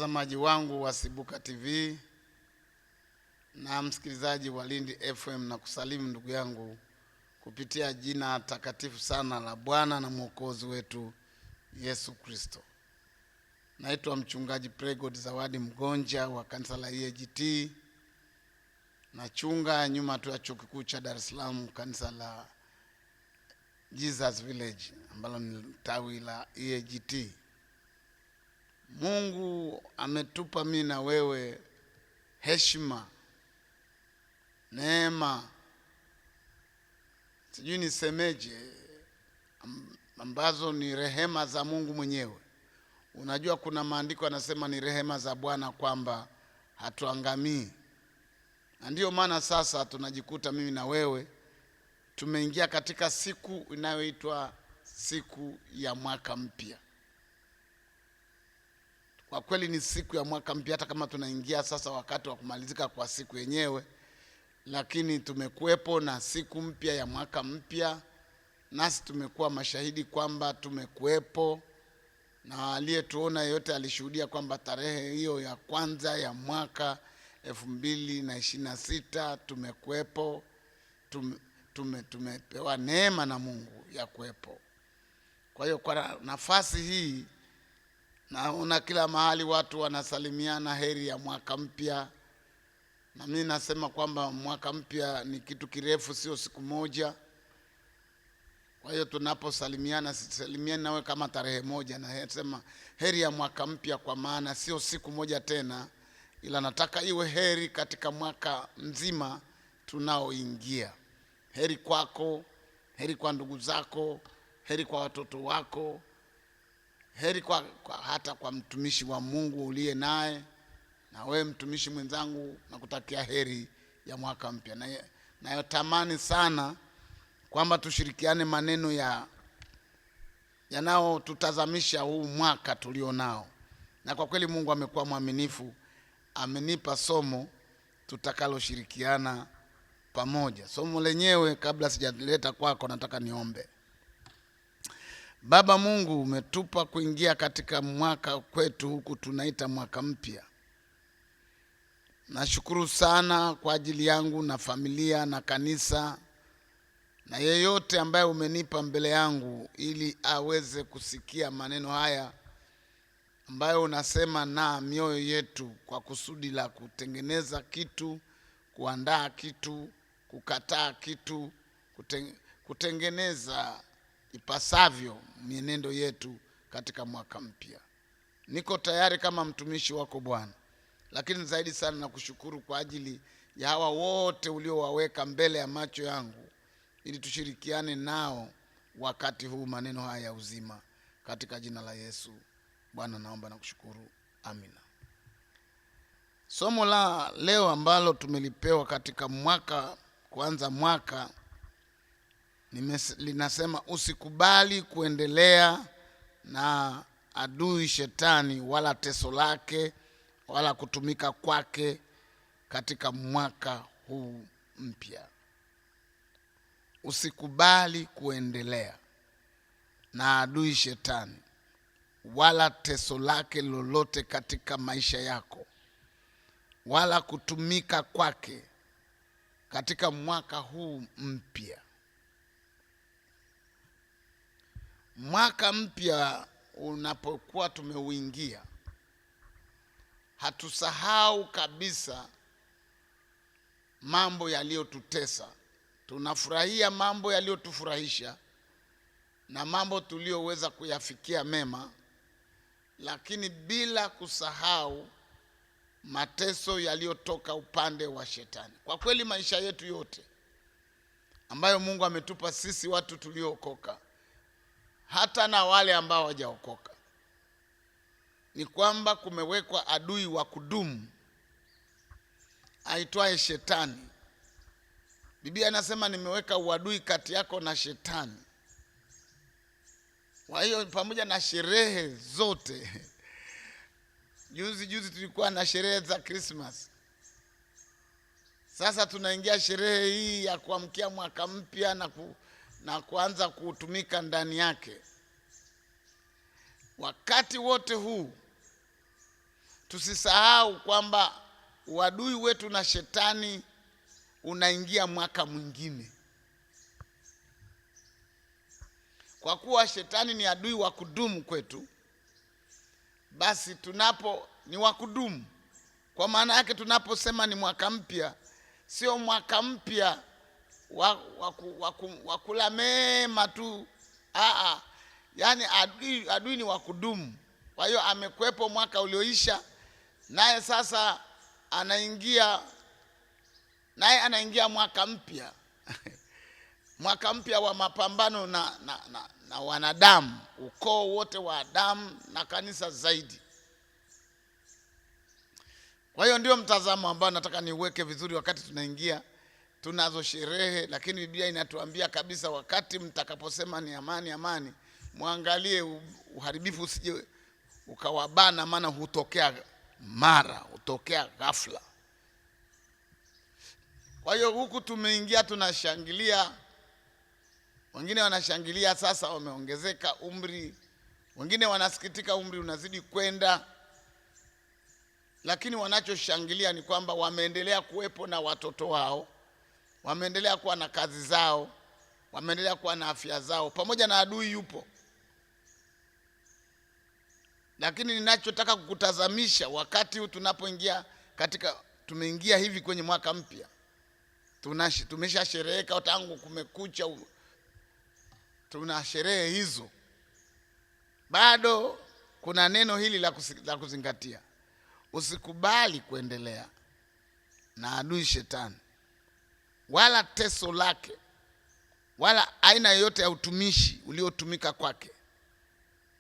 Mtazamaji wangu wa Sibuka TV na msikilizaji wa Lindi FM, na kusalimu ndugu yangu kupitia jina takatifu sana la Bwana na Mwokozi wetu Yesu Kristo. Naitwa mchungaji Pregod Zawadi Mgonja wa kanisa la EAGT. Nachunga nyuma tu ya chuo kikuu cha Dar es Salaam, kanisa la Jesus Village ambalo ni tawi la EAGT. Mungu ametupa mimi na wewe heshima, neema, sijui nisemeje, ambazo ni rehema za Mungu mwenyewe. Unajua kuna maandiko yanasema ni rehema za Bwana kwamba hatuangamii. Na ndio maana sasa tunajikuta mimi na wewe tumeingia katika siku inayoitwa siku ya mwaka mpya. Kwa kweli ni siku ya mwaka mpya, hata kama tunaingia sasa wakati wa kumalizika kwa siku yenyewe, lakini tumekuepo na siku mpya ya mwaka mpya, nasi tumekuwa mashahidi kwamba tumekuepo, na aliyetuona yote alishuhudia kwamba tarehe hiyo ya kwanza ya mwaka 2026 tumekuepo, tumepewa neema na Mungu ya kuepo. Kwa hiyo kwa nafasi hii naona kila mahali watu wanasalimiana heri ya mwaka mpya, na mimi nasema kwamba mwaka mpya ni kitu kirefu, sio siku moja. Kwa hiyo tunaposalimiana, sisalimiani nawe kama tarehe moja, na nasema heri ya mwaka mpya, kwa maana sio siku moja tena, ila nataka iwe heri katika mwaka mzima tunaoingia. Heri kwako, heri kwa ndugu zako, heri kwa watoto wako, heri kwa hata kwa mtumishi wa Mungu uliye naye. Na wewe mtumishi mwenzangu, nakutakia heri ya mwaka mpya. Na tamani sana kwamba tushirikiane maneno yanao tutazamisha huu mwaka tulionao. Na kwa kweli Mungu amekuwa mwaminifu, amenipa somo tutakaloshirikiana pamoja. Somo lenyewe, kabla sijaleta kwako, nataka niombe. Baba Mungu, umetupa kuingia katika mwaka kwetu huku tunaita mwaka mpya. Nashukuru sana kwa ajili yangu na familia na kanisa na yeyote ambaye umenipa mbele yangu ili aweze kusikia maneno haya ambayo unasema na mioyo yetu, kwa kusudi la kutengeneza kitu, kuandaa kitu, kukataa kitu, kutengeneza ipasavyo mienendo yetu katika mwaka mpya. Niko tayari kama mtumishi wako Bwana, lakini zaidi sana nakushukuru kwa ajili ya hawa wote uliowaweka mbele ya macho yangu ili tushirikiane nao wakati huu maneno haya ya uzima, katika jina la Yesu Bwana naomba na kushukuru, amina. Somo la leo ambalo tumelipewa katika kuanza mwaka linasema usikubali kuendelea na adui shetani wala teso lake wala kutumika kwake katika mwaka huu mpya. Usikubali kuendelea na adui shetani wala teso lake lolote katika maisha yako, wala kutumika kwake katika mwaka huu mpya. Mwaka mpya unapokuwa tumeuingia, hatusahau kabisa mambo yaliyotutesa. Tunafurahia mambo yaliyotufurahisha na mambo tuliyoweza kuyafikia mema, lakini bila kusahau mateso yaliyotoka upande wa shetani. Kwa kweli maisha yetu yote ambayo Mungu ametupa sisi watu tuliookoka, hata na wale ambao hawajaokoka, ni kwamba kumewekwa adui wa kudumu aitwaye shetani. Biblia inasema nimeweka uadui kati yako na shetani. Kwa hiyo pamoja na sherehe zote, juzi tulikuwa na sherehe za Christmas. Sasa tunaingia sherehe hii ya kuamkia mwaka mpya na kuanza kutumika ndani yake. Wakati wote huu tusisahau kwamba uadui wetu na shetani unaingia mwaka mwingine. Kwa kuwa shetani ni adui wa kudumu kwetu, basi ni wa kudumu. Kwa maana yake tunaposema ni mwaka mpya, sio mwaka mpya wa kula mema tu. Yaani adui ni wa kudumu. Kwa hiyo amekwepo mwaka ulioisha, naye sasa anaingia mwaka mpya mwaka mpya wa mapambano na wanadamu, ukoo wote wa Adamu na kanisa zaidi. Kwa hiyo ndio mtazamo ambao nataka niuweke vizuri wakati tunazo sherehe. Lakini Biblia inatuambia kabisa, wakati mtakaposema ni amani amani, muangalie uharibifu usije ukawabana, maana hutokea ghafla. Kwa hiyo huku tumeingia tunashangilia. Wengine wanashangilia sasa wameongezeka umri, wengine wanasikitika umri unazidi kwenda, lakini wanachoshangilia ni kwamba wameendelea kuwepo na watoto wao, wameendelea kuwa na kazi zao, wameendelea kuwa na afya zao, pamoja na adui yupo. Lakini ninachotaka kukutazamisha wakati huu tumeingia hivi kwenye mwaka mpya, tumeshashereheka tangu kumekucha, tuna sherehe hizo, bado kuna neno hili la kuzingatia. Usikubali kuendelea na adui shetani, wala teso lake, wala aina yoyote ya utumishi uliotumika kwake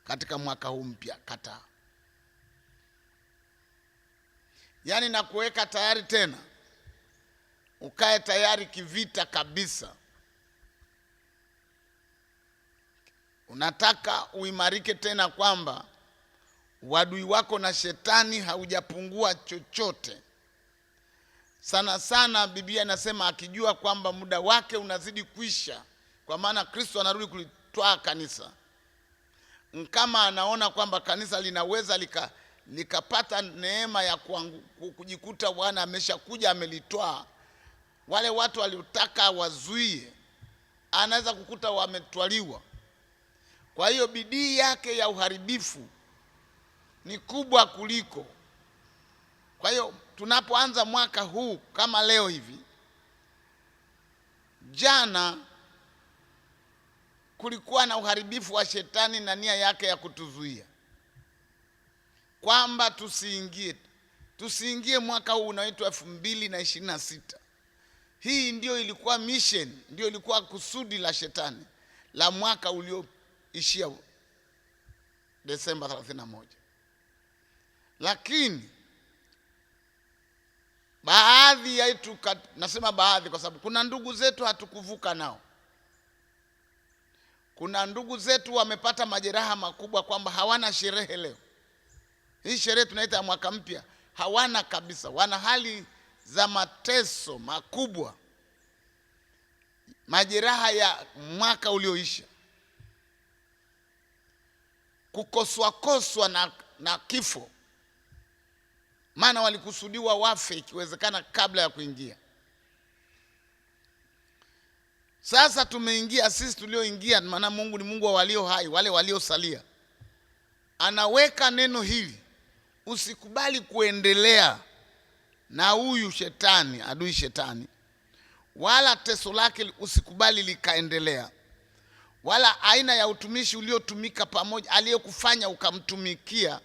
katika mwaka huu mpya. Kataa. Yaani na kuweka tayari tena, ukae tayari kivita kabisa. Unataka uimarike tena kwamba uadui wako na shetani haujapungua chochote. Sana sana Biblia inasema akijua kwamba muda wake unazidi kuisha, kwa maana Kristo anarudi kulitwaa kanisa. Kama anaona kwamba kanisa linaweza likapata neema ya kujikuta Bwana ameshakuja amelitwaa, wale watu waliotaka wazuie, anaweza kukuta wametwaliwa. Kwa hiyo bidii yake ya uharibifu ni kubwa kuliko. Kwa hiyo tunapoanza mwaka huu kama leo hivi, jana kulikuwa na uharibifu wa shetani na nia yake ya kutuzuia kwamba tusiingie mwaka huu unaoitwa 2026. Hii ndio ilikuwa mission, ndio ilikuwa kusudi la shetani la mwaka ulioishia Desemba 31. Lakini baadhi yetu, nasema baadhi kwa sababu kuna ndugu zetu hatukuvuka nao. Kuna ndugu zetu wamepata majeraha makubwa kwamba hawana sherehe leo. Hii sherehe tunaita ya mwaka mpya hawana kabisa. Wana hali za mateso makubwa, majeraha ya mwaka ulioisha, kukoswa na kifo, maana walikusudiwa wafe ikiwezekana kabla ya kuingia. Sasa tumeingia sisi tulioingia, maana Mungu ni Mungu wa walio hai, wale waliosalia. Anaweka neno hili, usikubali kuendelea na huyu shetani, adui shetani, wala teso lake usikubali likaendelea, wala aina ya utumishi uliotumika pamoja aliyekufanya ukamtumikia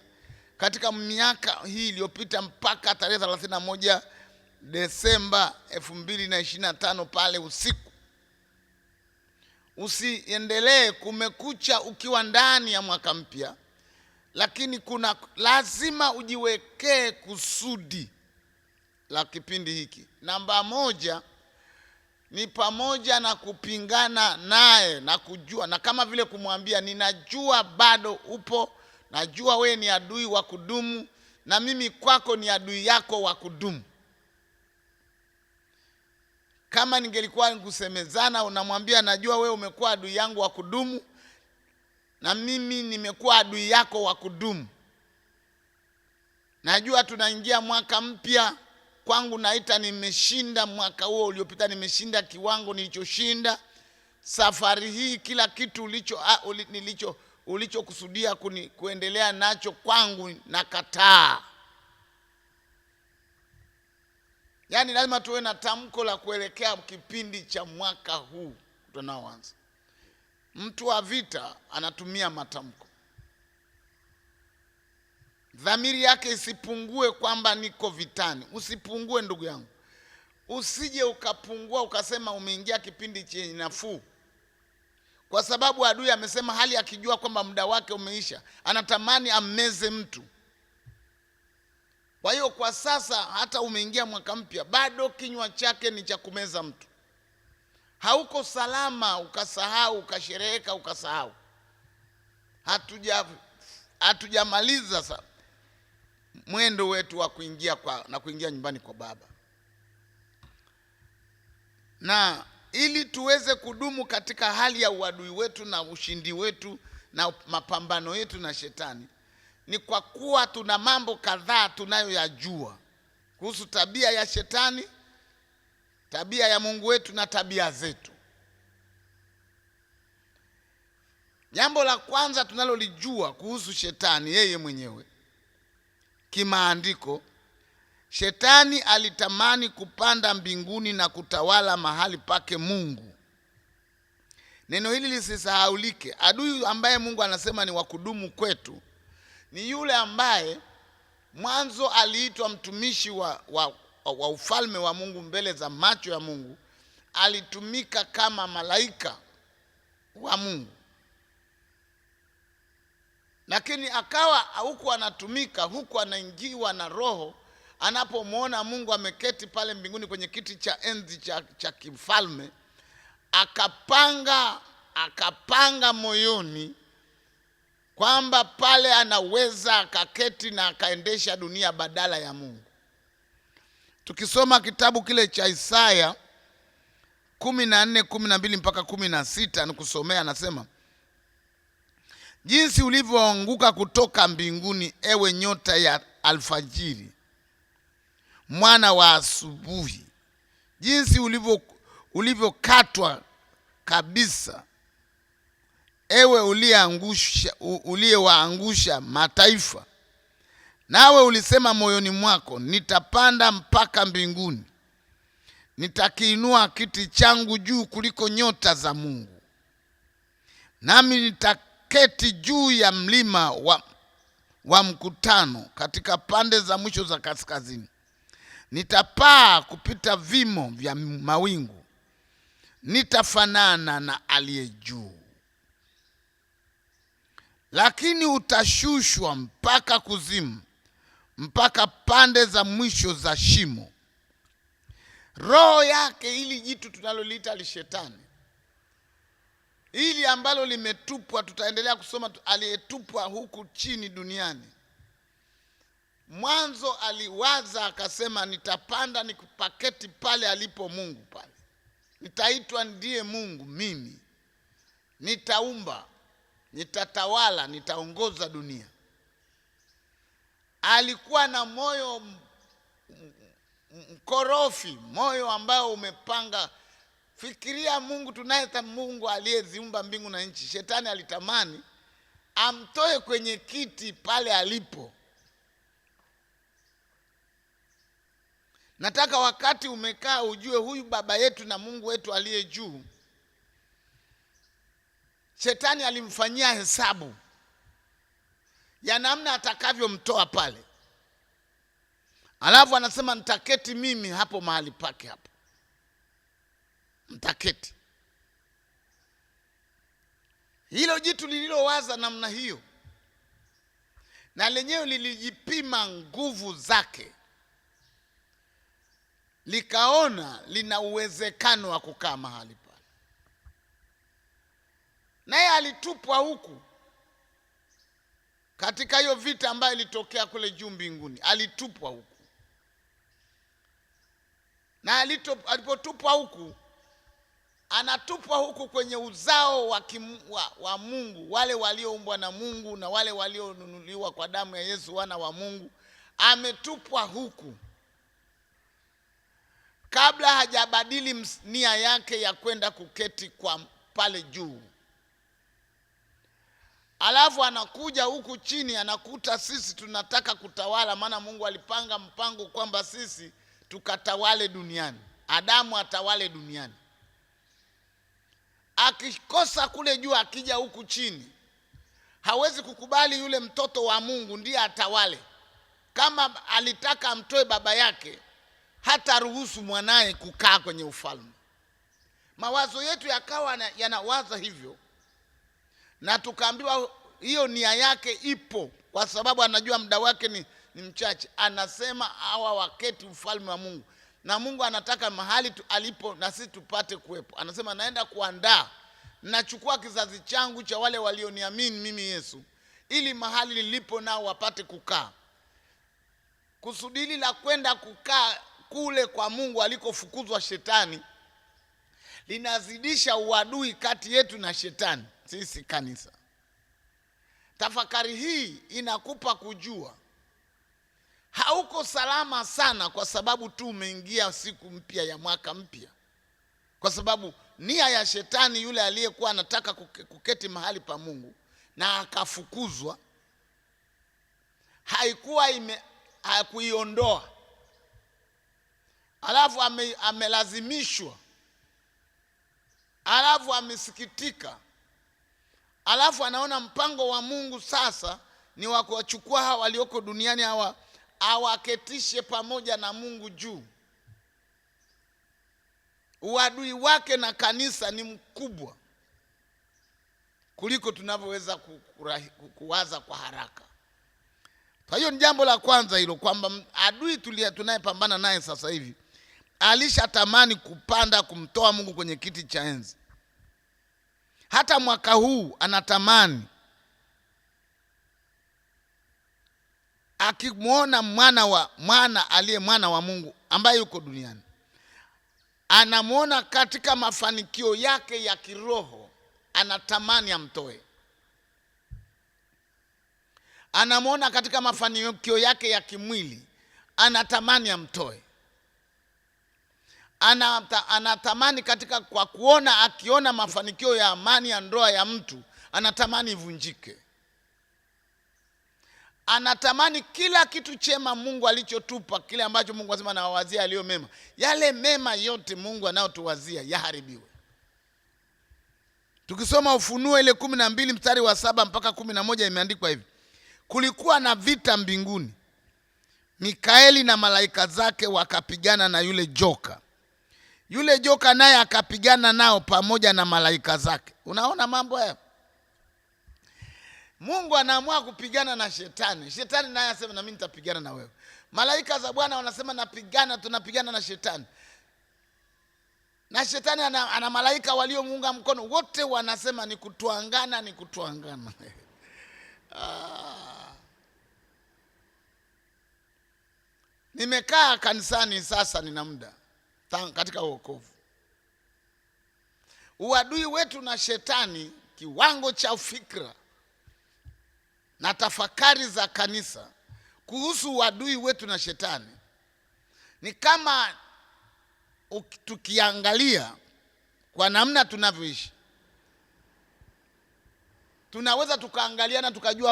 katika miaka hii iliyopita mpaka tarehe 31 Desemba 2025 pale usiku. Usiendelee. Kumekucha ukiwa ndani ya mwaka mpya, lakini lazima ujiwekee kusudi la kipindi hiki. Namba moja ni pamoja na kupingana naye na kujua, na kama vile kumwambia, ninajua bado upo, najua we ni adui wa kudumu, na mimi kwako ni adui yako wa kudumu. Kama ningelikuwa nikusemezana, unamwambia najua we umekuwa adui yangu wa kudumu, na mimi nimekuwa adui yako wa kudumu. Najua tunaingia mwaka mpya. Kwangu naita nimeshinda mwaka huo uliopita, nimeshinda kiwango nilichoshinda. Safari hii kila kitu ulichokusudia kuendelea nacho kwangu nakataa. Yaani lazima tuwe na tamko la kuelekea kipindi cha mwaka huu tunaoanza. Mtu wa vita anatumia matamko. Dhamiri yake isipungue kwamba niko vitani. Usipungue ndugu yangu. Usije ukapungua ukasema umeingia kipindi chenye nafuu. Kwa sababu adui amesema, hali akijua kwamba muda wake umeisha, anatamani ammeze mtu. Kwa hiyo kwa sasa hata umeingia mwaka mpya, bado kinywa chake ni cha kumeza mtu. Hauko salama ukasahau, ukashereheka ukasahau. Hatujamaliza sasa mwendo wetu wa kuingia nyumbani kwa Baba. Na ili tuweze kudumu katika hali ya uadui wetu na ushindi wetu na mapambano yetu na shetani, ni kwa kuwa tuna mambo kadhaa tunayoyajua kuhusu tabia ya shetani, tabia ya Mungu wetu na tabia zetu. Jambo la kwanza tunalolijua kuhusu shetani yeye mwenyewe, kimaandiko, shetani alitamani kupanda mbinguni na kutawala mahali pake Mungu. Neno hili lisisahaulike. Adui ambaye Mungu anasema ni wa kudumu kwetu ni yule ambaye mwanzo aliitwa mtumishi wa ufalme wa Mungu mbele za macho ya Mungu. Alitumika kama malaika wa Mungu, lakini akawa huku anatumika, huku anaingiwa na roho. Anapomwona Mungu ameketi pale mbinguni kwenye kiti cha enzi cha kifalme, akapanga moyoni kwamba pale anaweza akaketi na akaendesha dunia badala ya Mungu. Tukisoma kitabu kile cha Isaya 14:12 mpaka 16, nikusomea, anasema, jinsi ulivyoanguka kutoka mbinguni, ewe nyota ya alfajiri, mwana wa asubuhi, jinsi ulivyokatwa kabisa, ewe uliyewaangusha mataifa. Nawe ulisema moyoni mwako, nitapanda mpaka mbinguni, nitakiinua kiti changu juu kuliko nyota za Mungu, nami nitaketi juu ya mlima wa mkutano katika pande za mwisho za kaskazini. Nitapaa kupita vimo vya mawingu, nitafanana na aliye juu. Lakini utashushwa mpaka kuzimu, mpaka pande za mwisho za shimo. Roho yake, hili jitu tunaloliita lishetani, hili ambalo limetupwa, tutaendelea kusoma, aliyetupwa huku chini duniani. Mwanzo aliwaza akasema, nitapanda nikupaketi pale alipo Mungu pale. Nitaitwa ndiye Mungu mimi. Nitaumba, nitatawala, nitaongoza dunia. Alikuwa na moyo mkorofi, moyo ambao umepanga. Fikiria Mungu tunayeta, Mungu aliyeziumba mbingu na nchi. Shetani alitamani amtoe kwenye kiti pale alipo. Nataka wakati umekaa ujue huyu baba yetu na Mungu wetu aliye juu, shetani alimfanyia hesabu ya namna atakavyomtoa pale. Alafu anasema, nitaketi mimi hapo mahali pake hapo. Nitaketi. Hilo jitu lililowaza namna hiyo, na lenyewe lilijipima nguvu zake, likaona lina uwezekano wa kukaa mahali pale. Naye alitupwa huku katika hiyo vita ambayo ilitokea kule juu mbinguni. Alitupwa huku, na alipotupwa huku, anatupwa huku kwenye uzao wa Mungu, wale walioumbwa na Mungu na wale walionunuliwa kwa damu ya Yesu, wana wa Mungu. ametupwa huku kabla hajabadili nia yake ya kwenda kuketi kwa pale juu. Alafu anakuja huku chini, anakuta sisi tunataka kutawala, maana Mungu alipanga mpango kwamba sisi tukatawale duniani, Adamu atawale duniani. Akikosa kule juu, akija huku chini, hawezi kukubali yule mtoto wa Mungu ndiye atawale. Kama alitaka amtoe baba yake, hata ruhusu mwanaye kukaa kwenye ufalme. Mawazo yetu yakawa yanawaza hivyo, na tukaambiwa hiyo nia yake ipo, kwa sababu anajua muda wake ni mchache. Anasema hawa waketi ufalme wa Mungu, na Mungu anataka mahali alipo na sisi tupate kuwepo. Anasema naenda kuandaa, nachukua kizazi changu cha wale walioniamini mimi Yesu, ili mahali nilipo nao wapate kukaa. Kusudi la kwenda kukaa kule kwa Mungu alikofukuzwa shetani linazidisha uadui kati yetu na shetani, sisi kanisa. Tafakari hii inakupa kujua hauko salama sana, kwa sababu tu umeingia siku mpya ya mwaka mpya. Kwa sababu nia ya shetani, yule aliyekuwa anataka kuketi mahali pa Mungu na akafukuzwa, hakuiondoa. Alafu amelazimishwa, alafu amesikitika, alafu anaona mpango wa Mungu sasa ni wa kuwachukua hawa walioko duniani, hawa awaketishe pamoja na Mungu juu. Uadui wake na kanisa ni mkubwa kuliko tunavyoweza kuwaza kwa haraka. Kwa hiyo ni jambo la kwanza hilo, kwamba adui tunayepambana naye sasa hivi alishatamani kupanda kumtoa Mungu kwenye kiti cha enzi. Hata mwaka huu anatamani, akimwona mwana aliye mwana wa Mungu ambaye yuko duniani, anamwona katika mafanikio yake ya kiroho, anatamani amtoe. Anamwona katika mafanikio yake ya kimwili, anatamani amtoe. Anatamani katika kwa kuona, akiona mafanikio ya amani ya ndoa ya mtu, anatamani ivunjike. Anatamani kila kitu chema Mungu alichotupa, kile ambacho Mungu anasema anawawazia aliyo mema, yale mema yote Mungu anayotuwazia yaharibiwe. Tukisoma Ufunuo ile 12 mstari wa 7 mpaka 11, imeandikwa hivi: kulikuwa na vita mbinguni, Mikaeli na malaika zake wakapigana na yule joka. Yule joka naye akapigana nao pamoja na malaika zake. Unaona mambo haya? Mungu anaamua kupigana na shetani. Shetani naye anasema na mimi nitapigana na wewe. Malaika za Bwana wanasema tunapigana na shetani. Na shetani ana malaika waliomuunga mkono, wote wanasema ni kutuangana, ni kutuangana. Nimekaa kanisani sasa nina muda katika wokovu. Uadui wetu na shetani, kiwango cha fikra na tafakari za kanisa kuhusu uadui wetu na shetani ni kama tukiangalia kwa namna tunavyoishi, tunaweza tukaangaliana tukajua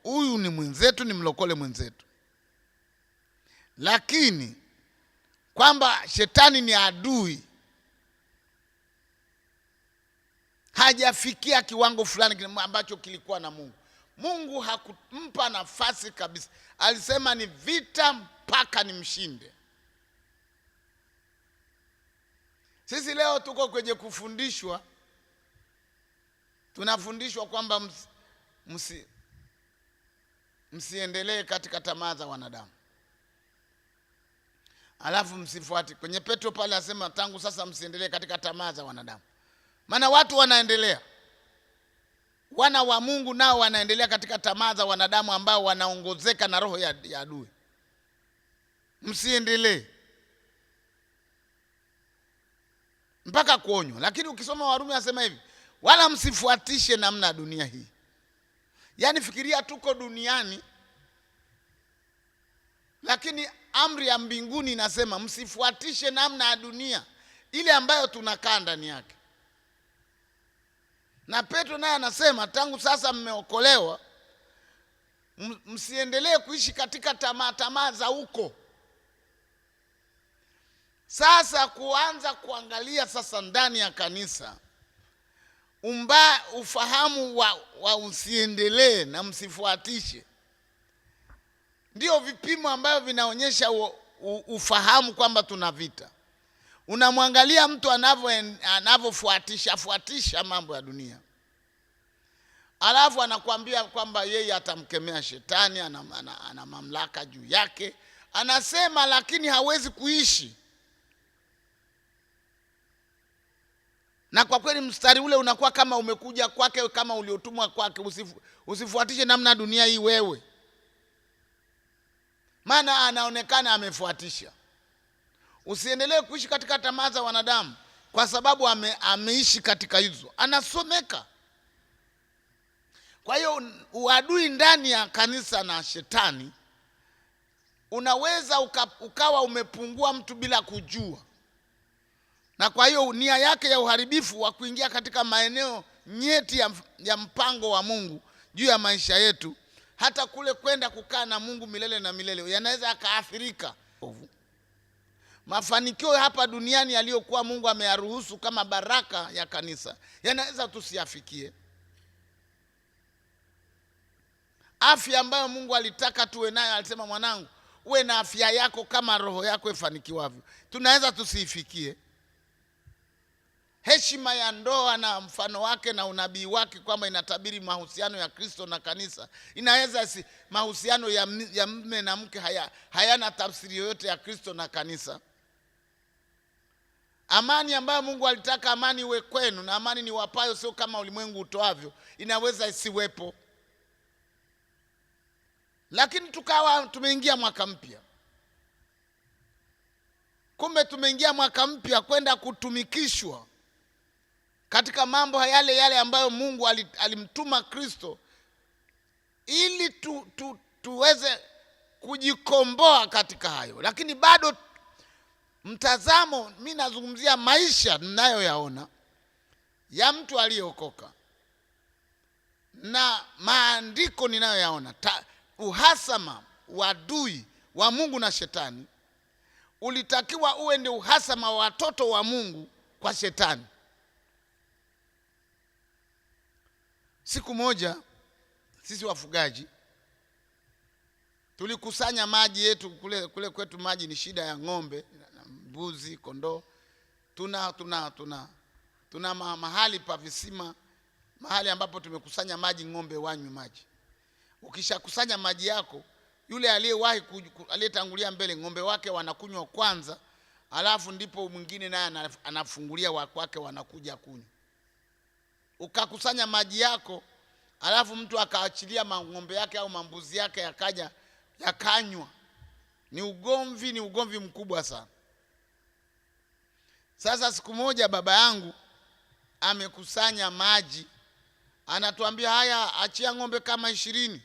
huyu ni mwenzetu, ni mlokole mwenzetu. Lakini kwamba shetani ni adui, hajafikia kiwango fulani ambacho kilikuwa na Mungu. Mungu hakumpa nafasi kabisa. Alisema ni vita mpaka nimshinde. Sisi leo tuko kwenye kufundishwa, tunafundishwa kwamba msiendelee katika tamaa za wanadamu, alafu msifuate. Kwenye Petro pale asema tangu sasa msiendelee katika tamaa za wanadamu. Maana watu wanaendelea, wana wa Mungu nao wanaendelea katika tamaa za wanadamu ambao wanaongozeka na roho ya adui. Msiendelee mpaka kuonywa. Lakini ukisoma Warumi anasema hivi, wala msifuatishe namna ya dunia hii. Yaani fikiria tuko duniani, Lakini amri ya mbinguni inasema msifuatishe namna ya dunia ile ambayo tunakaa ndani yake. Na Petro naye anasema tangu sasa mmeokolewa, msiendelee kuishi katika tamaa za huko. Sasa kuanza kuangalia sasa ndani ya kanisa ufahamu wa usiendelee na msifuatishe, ndio vipimo ambavyo vinaonyesha ufahamu kwamba tuna vita. Unamwangalia mtu anavyofuatisha mambo ya dunia, alafu anakuambia kwamba yeye atamkemea shetani, ana mamlaka juu yake, anasema, lakini hawezi kuishi. Na kwa kweli mstari ule unakuwa kama umekuja kwake, kama uliotumwa kwake, usifuatishe namna dunia hii wewe. Maana anaonekana amefuatisha. Usiendelee kuishi katika tamaa za wanadamu, kwa sababu ameishi katika hizo, anasomeka. Kwa hiyo uadui ndani ya kanisa na shetani unaweza ukawa umepungua mtu bila kujua. Na kwa hiyo nia yake ya uharibifu wa kuingia katika maeneo nyeti ya mpango wa Mungu juu ya maisha yetu, hata kule kwenda kukaa na Mungu milele na milele, yanaweza yakaathirika. Mafanikio hapa duniani yaliyokuwa Mungu ameyaruhusu kama baraka ya kanisa, yanaweza tusiyafikie. Afya ambayo Mungu alitaka tuwe nayo, alisema mwanangu, uwe na afya yako kama roho yako ifanikiwavyo, tunaweza tusiifikie. Heshima ya ndoa na mfano wake na unabii wake kwamba inatabiri mahusiano ya Kristo na kanisa, inaweza mahusiano ya mume na mke hayana tafsiri yoyote ya Kristo na kanisa. Amani ambayo Mungu alitaka amani iwe kwenu, na amani ni wapayo, sio kama ulimwengu utoavyo, inaweza isiwepo. Lakini tukawa tumeingia mwaka mpya. Kumbe tumeingia mwaka mpya kwenda kutumikishwa katika mambo yale ambayo Mungu alimtuma Kristo ili tuweze kujikomboa katika hayo. Lakini bado mtazamo, mimi nazungumzia maisha ninayoyaona ya mtu aliyeokoka na maandiko ninayoyaona, uhasama, uadui wa Mungu na shetani ulitakiwa uwe ndio uhasama wa watoto wa Mungu kwa shetani. Siku moja sisi wafugaji tulikusanya maji yetu kule kwetu. Maji ni shida ya ng'ombe, mbuzi, kondoo. Tuna mahali pa visima, mahali ambapo tumekusanya maji ng'ombe wanywe maji. Ukishakusanya maji yako, yule aliyetangulia mbele, ng'ombe wake wanakunywa kwanza, alafu ndipo mwingine naye anafungulia wake wanakuja kunywa. Ukakusanya maji yako, alafu mtu akaachilia ng'ombe yake au mambuzi yake yakaja yakanywa, ni ugomvi mkubwa sana. Sasa siku moja baba yangu amekusanya maji, anatuambia haya, achia ng'ombe kama 20.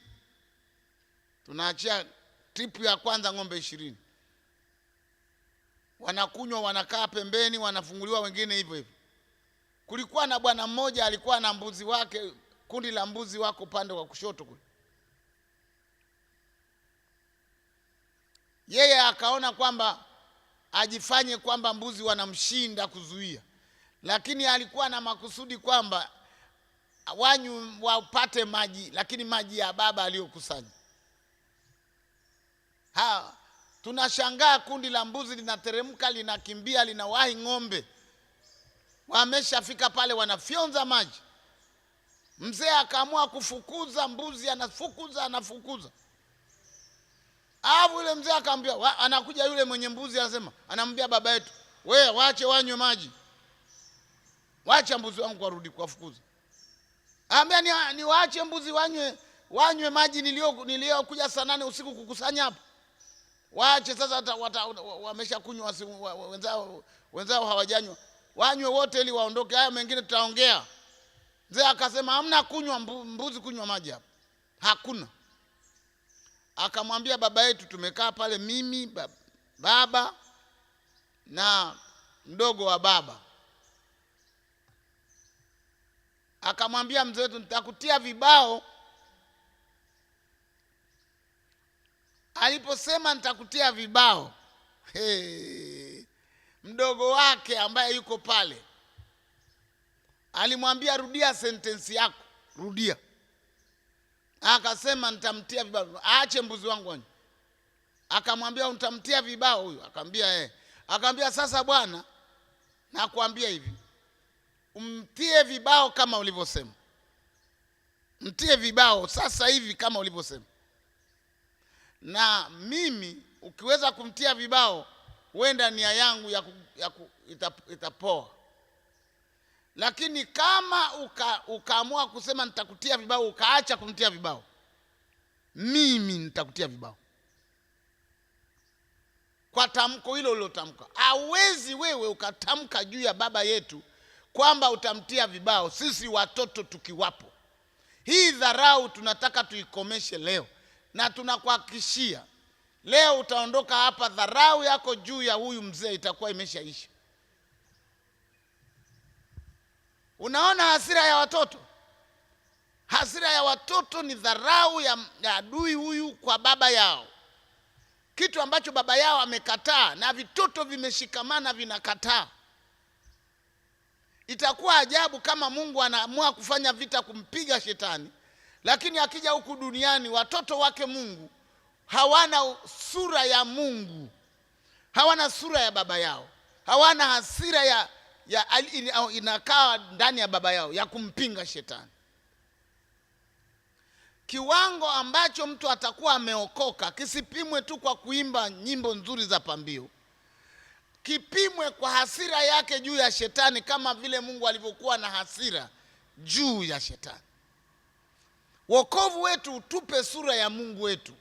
Tunaachia tripu ya kwanza ng'ombe 20. Wanakunywa, wanakaa pembeni, wanafunguliwa wengine hivyo hivyo. Kulikuwa na bwana mmoja alikuwa na mbuzi wake, kundi la mbuzi wako upande wa kushoto kule. Yeye akaona kwamba ajifanye kwamba mbuzi wanamshinda kuzuia, lakini alikuwa na makusudi kwamba wapate maji, lakini maji ya baba aliyokusanya. Tunashangaa kundi la mbuzi linateremka, linakimbia, linawahi ng'ombe. Wameshafika pale, wanafyonza maji. Mzee akaamua kufukuza mbuzi, anafukuza. Yule mzee akamwambia, anakuja yule mwenye mbuzi, anasema, anamwambia baba yetu, wewe waache wanywe maji. Waacha mbuzi wangu warudi kuwafukuza. Anambia ni waache mbuzi wanywe maji niliokuja saa 8 usiku kukusanya hapa. Waache sasa, wameshakunywa, wenzao hawajanywa. Wanywe wote ili waondoke, haya mengine tutaongea. Mzee akasema hamna kunywa mbuzi kunywa maji hapa. Hakuna. akamwambia baba yetu, tumekaa pale mimi, baba na mdogo wa baba, akamwambia mzee wetu, nitakutia vibao. Aliposema nitakutia vibao, mdogo wake ambaye yuko pale alimwambia, rudia sentensi yako, rudia. Akasema nitamtia vibao, aache mbuzi wangu wani. Akamwambia, utamtia vibao huyu? Akamwambia Akamwambia, sasa bwana, nakwambia hivi, umtie vibao kama ulivyosema, mtie vibao sasa hivi kama ulivyosema, na mimi ukiweza kumtia vibao, huenda nia yangu itapoa. Lakini kama ukaamua kusema nitakutia vibao, ukaacha kumtia vibao, mimi nitakutia vibao. Kwa tamko hilo ulilotamka. Hauwezi wewe ukatamka juu ya baba yetu kwamba utamtia vibao, sisi watoto tukiwapo. Hii dharau tunataka tuikomeshe leo, na tunakuhakikishia leo utaondoka hapa, dharau yako juu ya huyu mzee itakuwa imeshaisha. Unaona hasira ya watoto? Hasira ya watoto ni dharau ya adui huyu kwa baba yao, kitu ambacho baba yao amekataa, na vitoto vimeshikamana vinakataa. Itakuwa ajabu kama Mungu anaamua kufanya vita kumpiga shetani, lakini akija huku duniani watoto wake Mungu hawana sura ya Mungu, hawana sura ya baba yao, hawana hasira inakaa ndani ya baba yao ya kumpinga shetani. Kiwango ambacho mtu atakuwa ameokoka kisipimwe tu kwa kuimba nyimbo nzuri za pambio, kipimwe kwa hasira yake juu ya shetani, kama vile Mungu alivyokuwa na hasira juu ya shetani. Wokovu wetu utupe sura ya Mungu wetu.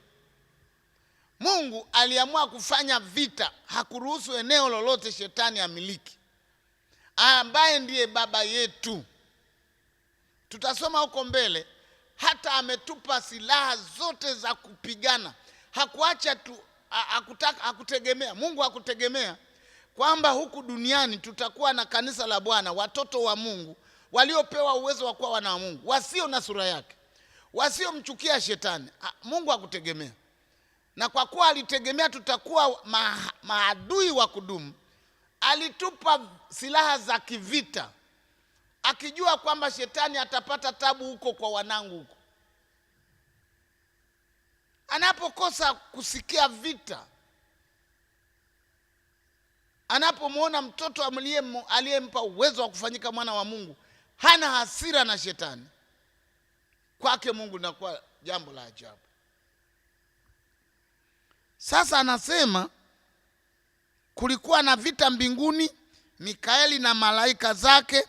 Mungu aliamua kufanya vita, hakuruhusu eneo lolote shetani amiliki, ambaye ndiye baba yetu. Tutasoma huko mbele, hata ametupa silaha zote za kupigana. Hakuacha tu, hakutegemea. Mungu hakutegemea kwamba huku duniani tutakuwa na kanisa la Bwana, watoto wa Mungu waliopewa uwezo wa kuwa wana wa Mungu, wasio na sura yake, wasiomchukia shetani. Mungu hakutegemea. Na kwa kuwa alitegemea tutakuwa maadui wa kudumu, alitupa silaha za kivita, akijua kwamba shetani atapata tabu huko kwa wanangu huko. Anapokosa kusikia vita, anapomwona mtoto aliyempa uwezo wa kufanyika mwana wa Mungu hana hasira na shetani, kwake Mungu linakuwa jambo la ajabu. Sasa anasema kulikuwa na vita mbinguni, Mikaeli na malaika zake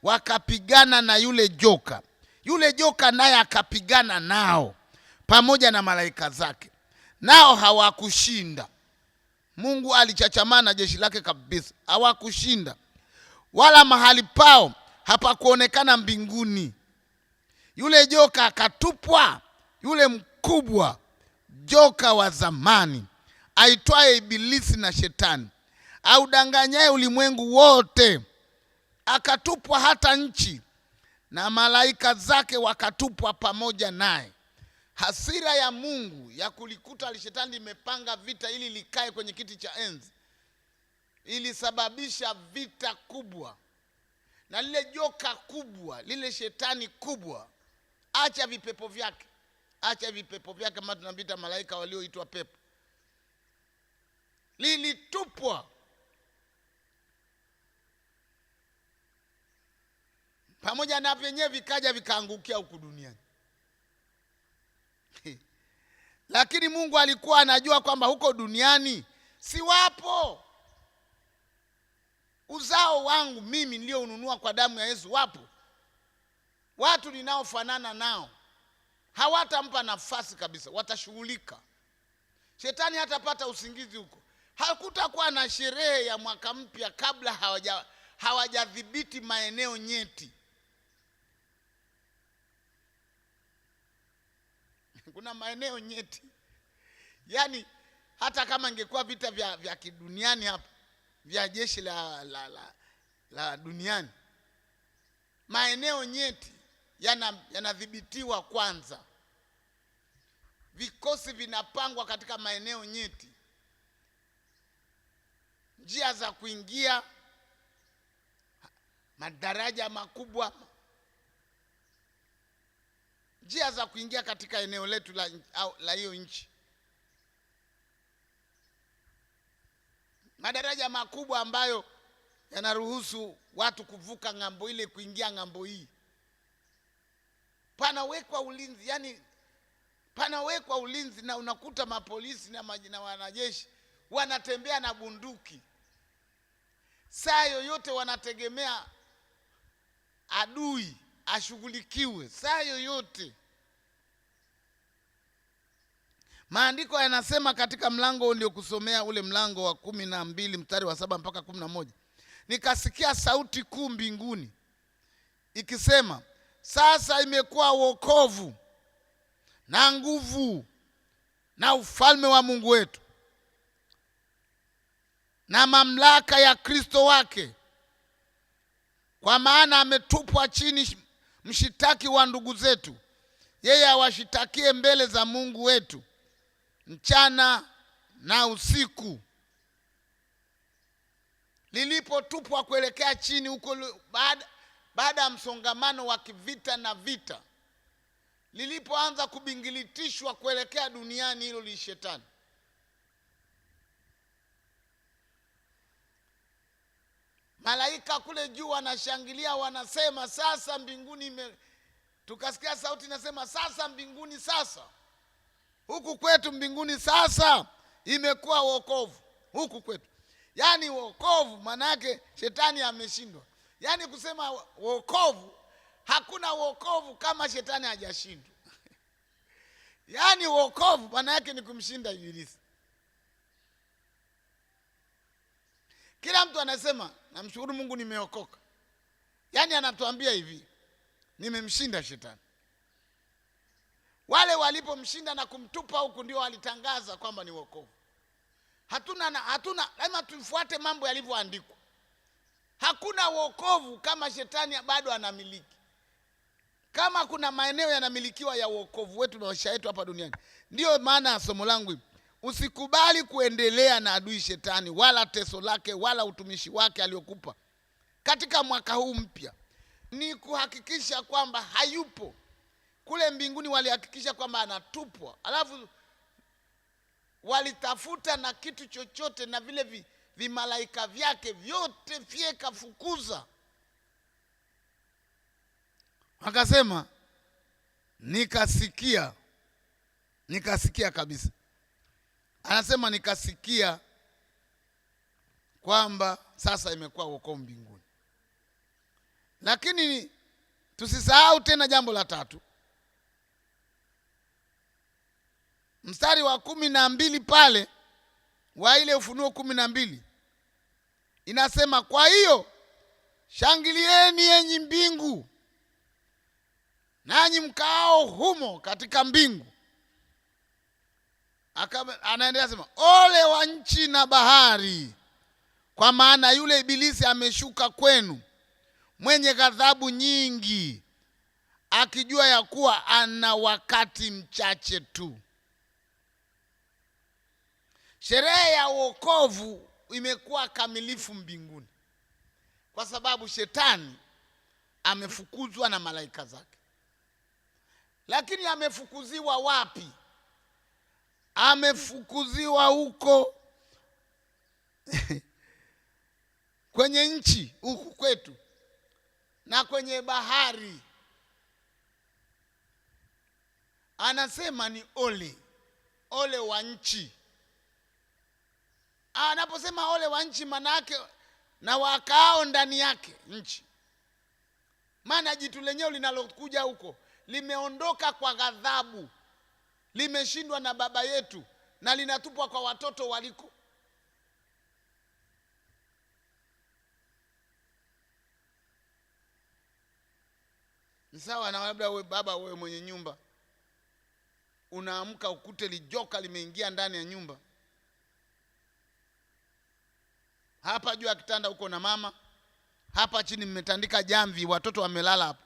wakapigana na yule joka. Yule joka naye akapigana nao pamoja na malaika zake, nao hawakushinda. Mungu alichachamana jeshi lake kabisa, hawakushinda. Wala mahali pao hapakuonekana mbinguni. Yule joka akatupwa, yule mkubwa, joka wa zamani, aitwaye Ibilisi na Shetani, audanganyaye ulimwengu wote, akatupwa hata nchi, na malaika zake wakatupwa pamoja naye. Hasira ya Mungu ya kulikuta shetani limepanga vita ili likae kwenye kiti cha enzi ilisababisha vita kubwa. Na lile joka kubwa, lile shetani kubwa, acha vipepo vyake, kama tunavita malaika walioitwa pepo, lilitupwa pamoja na vyenyewe, vikaja vikaangukia huku duniani. Lakini Mungu alikuwa anajua kwamba huko duniani si wapo. Uzao wangu mimi nilioununua kwa damu ya Yesu wapo. Watu ninaofanana nao hawatampa nafasi kabisa, watashughulika. Shetani hatapata usingizi huko. Hakutakuwa na sherehe ya mwaka mpya kabla hawajadhibiti maeneo nyeti. Kuna maeneo nyeti Yaani hata kama ingekuwa vita vya kiduniani hapa, vya jeshi la duniani, maeneo nyeti yanadhibitiwa kwanza. Vikosi vinapangwa katika maeneo nyeti, njia za kuingia, madaraja makubwa, njia za kuingia katika eneo letu la hiyo nchi, madaraja makubwa ambayo yanaruhusu watu kuvuka ng'ambo ile kuingia ng'ambo hii. Panawekwa ulinzi, yani panawekwa ulinzi, na unakuta mapolisi na wanajeshi wanatembea na bunduki. Saa yoyote wanategemea adui ashughulikiwe, saa yoyote. Maandiko yanasema katika mlango uliokusomea, ule mlango wa 12 mstari wa 7 mpaka 11, nikasikia sauti kuu mbinguni ikisema, sasa imekuwa wokovu na nguvu na ufalme wa Mungu wetu na mamlaka ya Kristo wake, kwa maana ametupwa chini mshitaki wa ndugu zetu, yeye awashitakie mbele za Mungu wetu mchana na usiku. Lilipotupwa kuelekea chini huko, baada ya msongamano wa kivita na vita, lilipoanza kubingilitishwa kuelekea duniani, hilo li shetani. Malaika kule juu wanashangilia, wanasema sasa mbinguni tukasikia sauti inasema, sasa mbinguni, sasa huku kwetu mbinguni sasa imekuwa wokovu huku kwetu. Yaani wokovu maana yake shetani ameshindwa. Yaani kusema wokovu, hakuna wokovu kama shetani hajashindwa. Yaani wokovu maana yake ni kumshinda ibilisi. Kila mtu anasema namshukuru Mungu nimeokoka. Yaani anatuambia hivi, nimemshinda shetani. Wale walipomshinda na kumtupa huku ndio walitangaza kwamba ni wokovu. Hatuna lazima tufuate mambo yalivyoandikwa. Hakuna wokovu kama shetani bado anamiliki. Kama kuna maeneo yanamilikiwa ya wokovu wetu na maisha yetu hapa duniani. Ndio maana ya somo langu hili. Usikubali kuendelea na adui shetani, wala teso lake, wala utumishi wake aliokupa katika mwaka huu mpya. Ni kuhakikisha kwamba hayupo. Kule mbinguni walihakikisha kwamba anatupwa. Alafu walitafuta na kitu chochote na vile vimalaika vyake vyote fyeka fukuza. Akasema nikasikia kabisa. Anasema nikasikia kwamba sasa imekuwa wokovu mbinguni. Lakini tusisahau tena jambo la tatu. Mstari wa 12 pale wa ile Ufunuo 12 inasema, kwa hiyo shangilieni enyi mbingu, nanyi mkao humo katika mbingu. Anaendelea sema, ole wa nchi na bahari, kwa maana yule ibilisi ameshuka kwenu mwenye ghadhabu nyingi, akijua ya kuwa ana wakati mchache tu. Sherehe ya wokovu imekuwa kamilifu mbinguni, kwa sababu shetani amefukuzwa na malaika zake. Lakini amefukuziwa wapi? Amefukuziwa huko kwenye nchi huku kwetu na kwenye bahari. Anasema ni ole wa nchi. Anaposema ole wa nchi, manake na wakao ndani yake nchi. Maana jitu lenyewe linalokuja huko limeondoka kwa ghadhabu, limeshindwa na baba yetu na linatupwa kwa watoto waliko. Ni sawa na labda wewe baba, wewe mwenye nyumba, unaamka ukute lijoka limeingia ndani ya nyumba. Hapa juu ya kitanda uko na mama, hapa chini mmetandika jamvi, watoto wamelala hapo.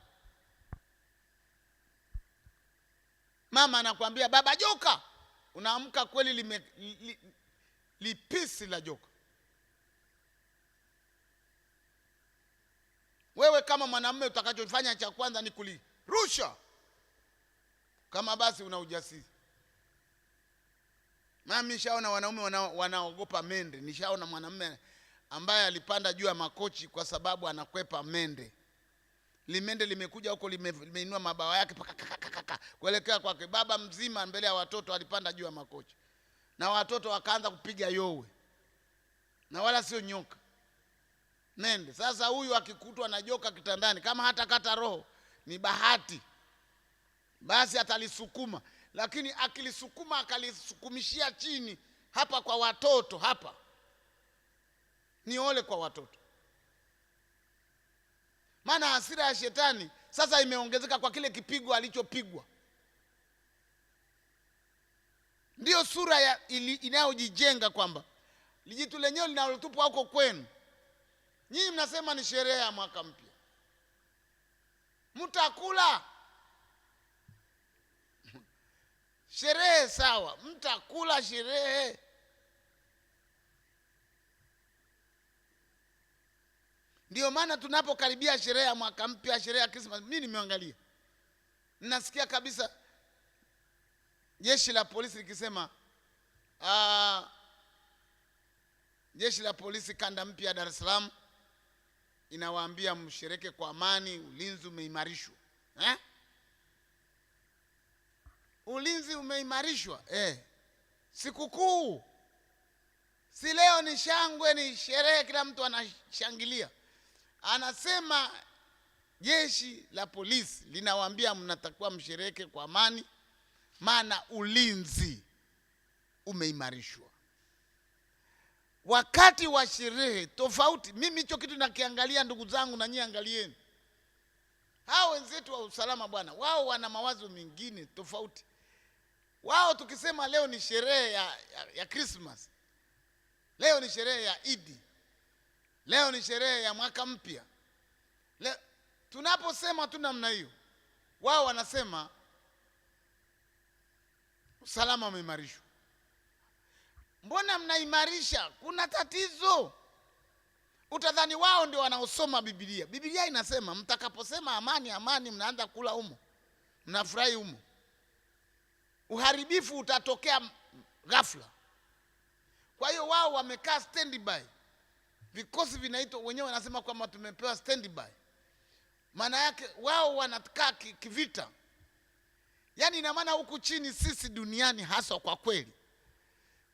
Mama anakuambia baba joka, unaamka kweli lipisi la joka. Wewe kama mwanamume utakachofanya cha kwanza ni kulirusha, kama basi una ujasiri. Mimi nishaona wanaume wanaogopa mende. Nishaona mwanamume ambaye alipanda juu ya makochi kwa sababu anakwepa mende. Limende limekuja huko limeinua mabawa yake kuelekea kwake. Baba mzima mbele ya watoto alipanda juu ya makochi. Na watoto wakaanza kupiga yowe. Na wala sio nyoka, mende. Sasa huyu akikutwa na joka kitandani, kama hata kata roho ni bahati, basi atalisukuma. Lakini akilisukuma akalisukumishia chini hapa kwa watoto, hapa ni ole kwa watoto. Maana hasira ya shetani sasa imeongezeka kwa kile kipigo alichopigwa. Ndio sura inayojijenga kwamba lijitu lenyewe linalotupwa huko kwenu. Nyinyi mnasema ni sherehe ya mwaka mpya, mtakula sherehe, sawa, mtakula sherehe. Ndio maana tunapokaribia sherehe ya mwaka mpya, sherehe ya Christmas, mimi nimeangalia, ninasikia kabisa jeshi la polisi likisema jeshi la polisi kanda mpya Dar es Salaam inawaambia mshereke kwa amani, ulinzi umeimarishwa. Ulinzi umeimarishwa. Sikukuu si leo, ni shangwe, ni sherehe, kila mtu anashangilia. Anasema jeshi la polisi linawaambia mnatakiwa mshereke kwa amani, maana ulinzi umeimarishwa. Wakati wa sherehe tofauti. Mimi hicho kitu nakiangalia, ndugu zangu, na nyinyi angalieni. Hao wenzetu wa usalama bwana, wao wana mawazo mengine tofauti. Wao tukisema leo ni sherehe ya Christmas, leo ni sherehe ya Idi, leo ni sherehe ya mwaka mpya, tunaposema tu namna hiyo, wao wanasema usalama umeimarishwa. Mbona mnaimarisha? Kuna tatizo. Utadhani wao ndio wanaosoma Biblia. Biblia inasema mtakaposema amani amani, mnaanza kula humo, mnafurahi humo, uharibifu utatokea ghafla. Kwa hiyo wao wamekaa standby. Vikosi vinaitwa, wenyewe wanasema kwamba tumepewa standby. Maana yake wao wanakaa kivita. Yaani ina maana huku chini sisi duniani hasa kwa kweli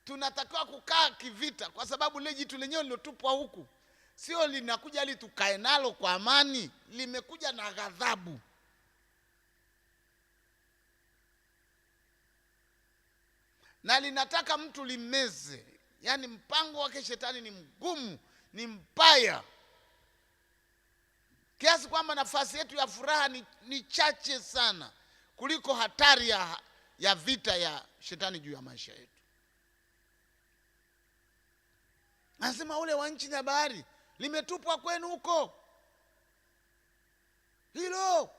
tunatakiwa kukaa kivita, kwa sababu lile jitu lenyewe lilotupwa huku sio linakuja ili tukae nalo kwa amani, limekuja na ghadhabu. Na linataka mtu limeze. Yaani mpango wake shetani ni mgumu, ni mbaya, kiasi kwamba nafasi yetu ya furaha ni chache sana kuliko hatari ya vita ya shetani juu ya maisha yetu. Anasema ule wa nchi na bahari limetupwa kwenu huko. Hilo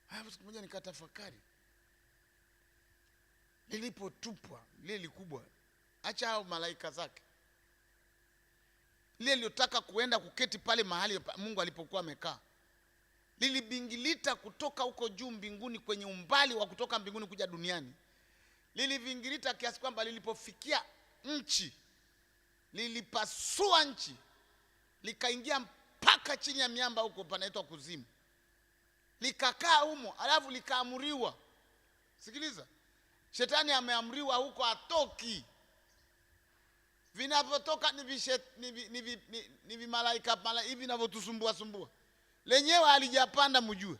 hapo, siku moja nikatafakari, lilipotupwa lile likubwa, acha hao malaika zake, lile lilotaka kuenda kuketi pale mahali Mungu alipokuwa amekaa, lilibingilita kutoka huko juu mbinguni, kwenye umbali wa kutoka mbinguni kuja duniani. Lilivingilita kiasi kwamba lilipofikia nchi, lilipasua nchi, likaingia mpaka chini ya miamba huko panaitwa kuzimu, likakaa humo. Alafu likaamriwa, sikiliza, shetani ameamriwa huko atoki. Vinapotoka ni vimalaika hivi vinavyotusumbua sumbua. Lenyewe halijapanda, mjue.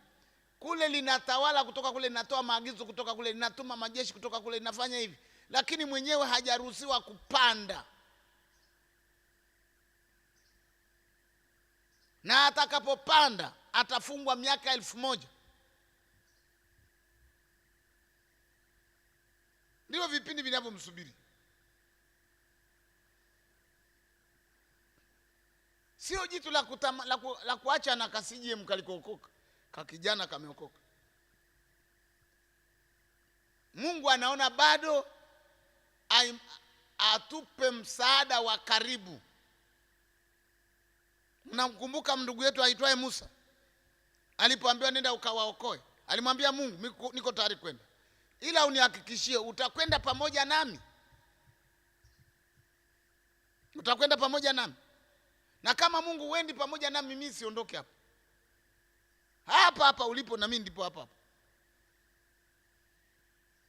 Kule linatawala kutoka kule, linatoa maagizo kutoka kule, linatuma majeshi kutoka kule, linafanya hivi. Lakini mwenyewe hajaruhusiwa kupanda. Na atakapopanda atafungwa miaka 1000. Ndio vipindi vinavyomsubiri. Sio jitu la kuacha na kasije mkalikookoka. Kakijana kameokoka. Mungu anaona bado atupe msaada wa karibu. Mnamkumbuka ndugu yetu aitwaye Musa? Alipoambiwa nenda ukawaokoe, alimwambia Mungu, niko tayari kwenda, ila unihakikishie utakwenda pamoja nami. Utakwenda pamoja nami. Na kama Mungu huendi pamoja nami, mimi siondoke hapa. Hapa ulipo na mimi ndipo hapa.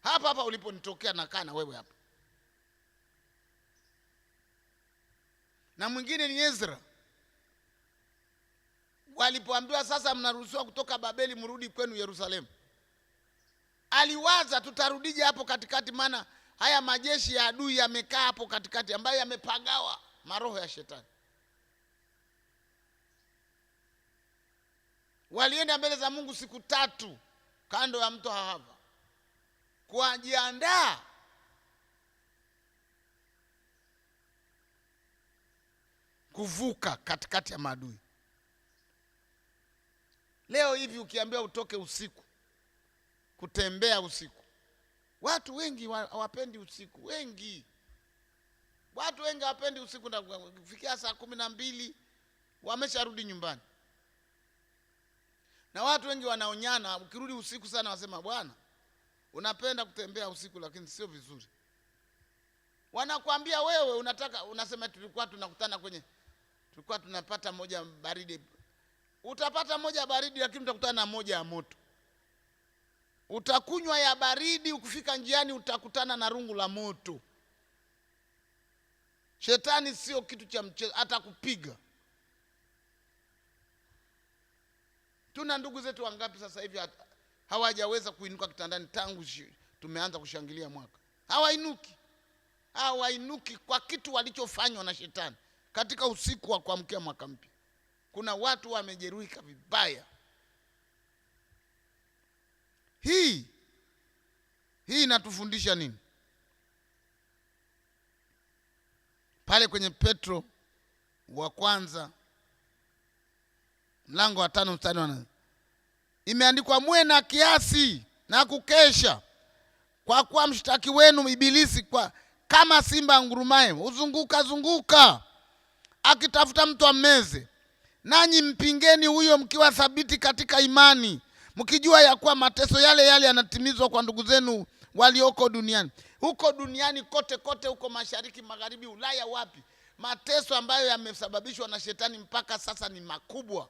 Hapa ulipo nitokea na kaa na wewe hapa. Na mwingine ni Ezra. Walipoambiwa sasa mnaruhusiwa kutoka Babeli mrudi kwenu Yerusalemu, aliwaza tutarudije hapo katikati, maana haya majeshi ya adui yamekaa hapo katikati ambayo yamepagawa maroho ya shetani. Walienda mbele za Mungu siku 3 kando ya mto Ahava kujiandaa kuvuka katikati ya maadui. Leo hivi ukiambiwa utoke usiku kutembea usiku, watu wengi hawapendi usiku. Watu wengi hawapendi usiku, na kufikia saa 12 wamesharudi nyumbani. Na watu wengi wanaonyana, ukirudi usiku sana wasema, bwana unapenda kutembea usiku lakini sio vizuri. Wanakuambia wewe unasema tulikuwa tunapata moja baridi. Utapata moja baridi lakini utakutana na moja ya moto. Utakunywa ya baridi, ukifika njiani utakutana na rungu la moto. Shetani sio kitu cha mchezo, atakupiga. Tuna ndugu zetu wangapi sasa hivi hawajaweza kuinuka kitandani tangu tumeanza kushangilia mwaka. Hawainuki kwa kitu walichofanywa na shetani katika usiku wa kuamkia mwaka mpya. Kuna watu wamejeruhika vibaya. Hii inatufundisha nini? Pale kwenye Petro wa kwanza mlango wa 5 mstari wa 4 imeandikwa, muwe na kiasi na kukesha, kwa kuwa mshtaki wenu Ibilisi kama simba angurumaye huzunguka akitafuta mtu ammeze. Nanyi mpingeni huyo, mkiwa thabiti katika imani, mkijua ya kuwa mateso yale yanatimizwa kwa ndugu zenu walioko duniani. Huko duniani kote, huko mashariki, magharibi, Ulaya, wapi, mateso ambayo yamesababishwa na shetani mpaka sasa ni makubwa.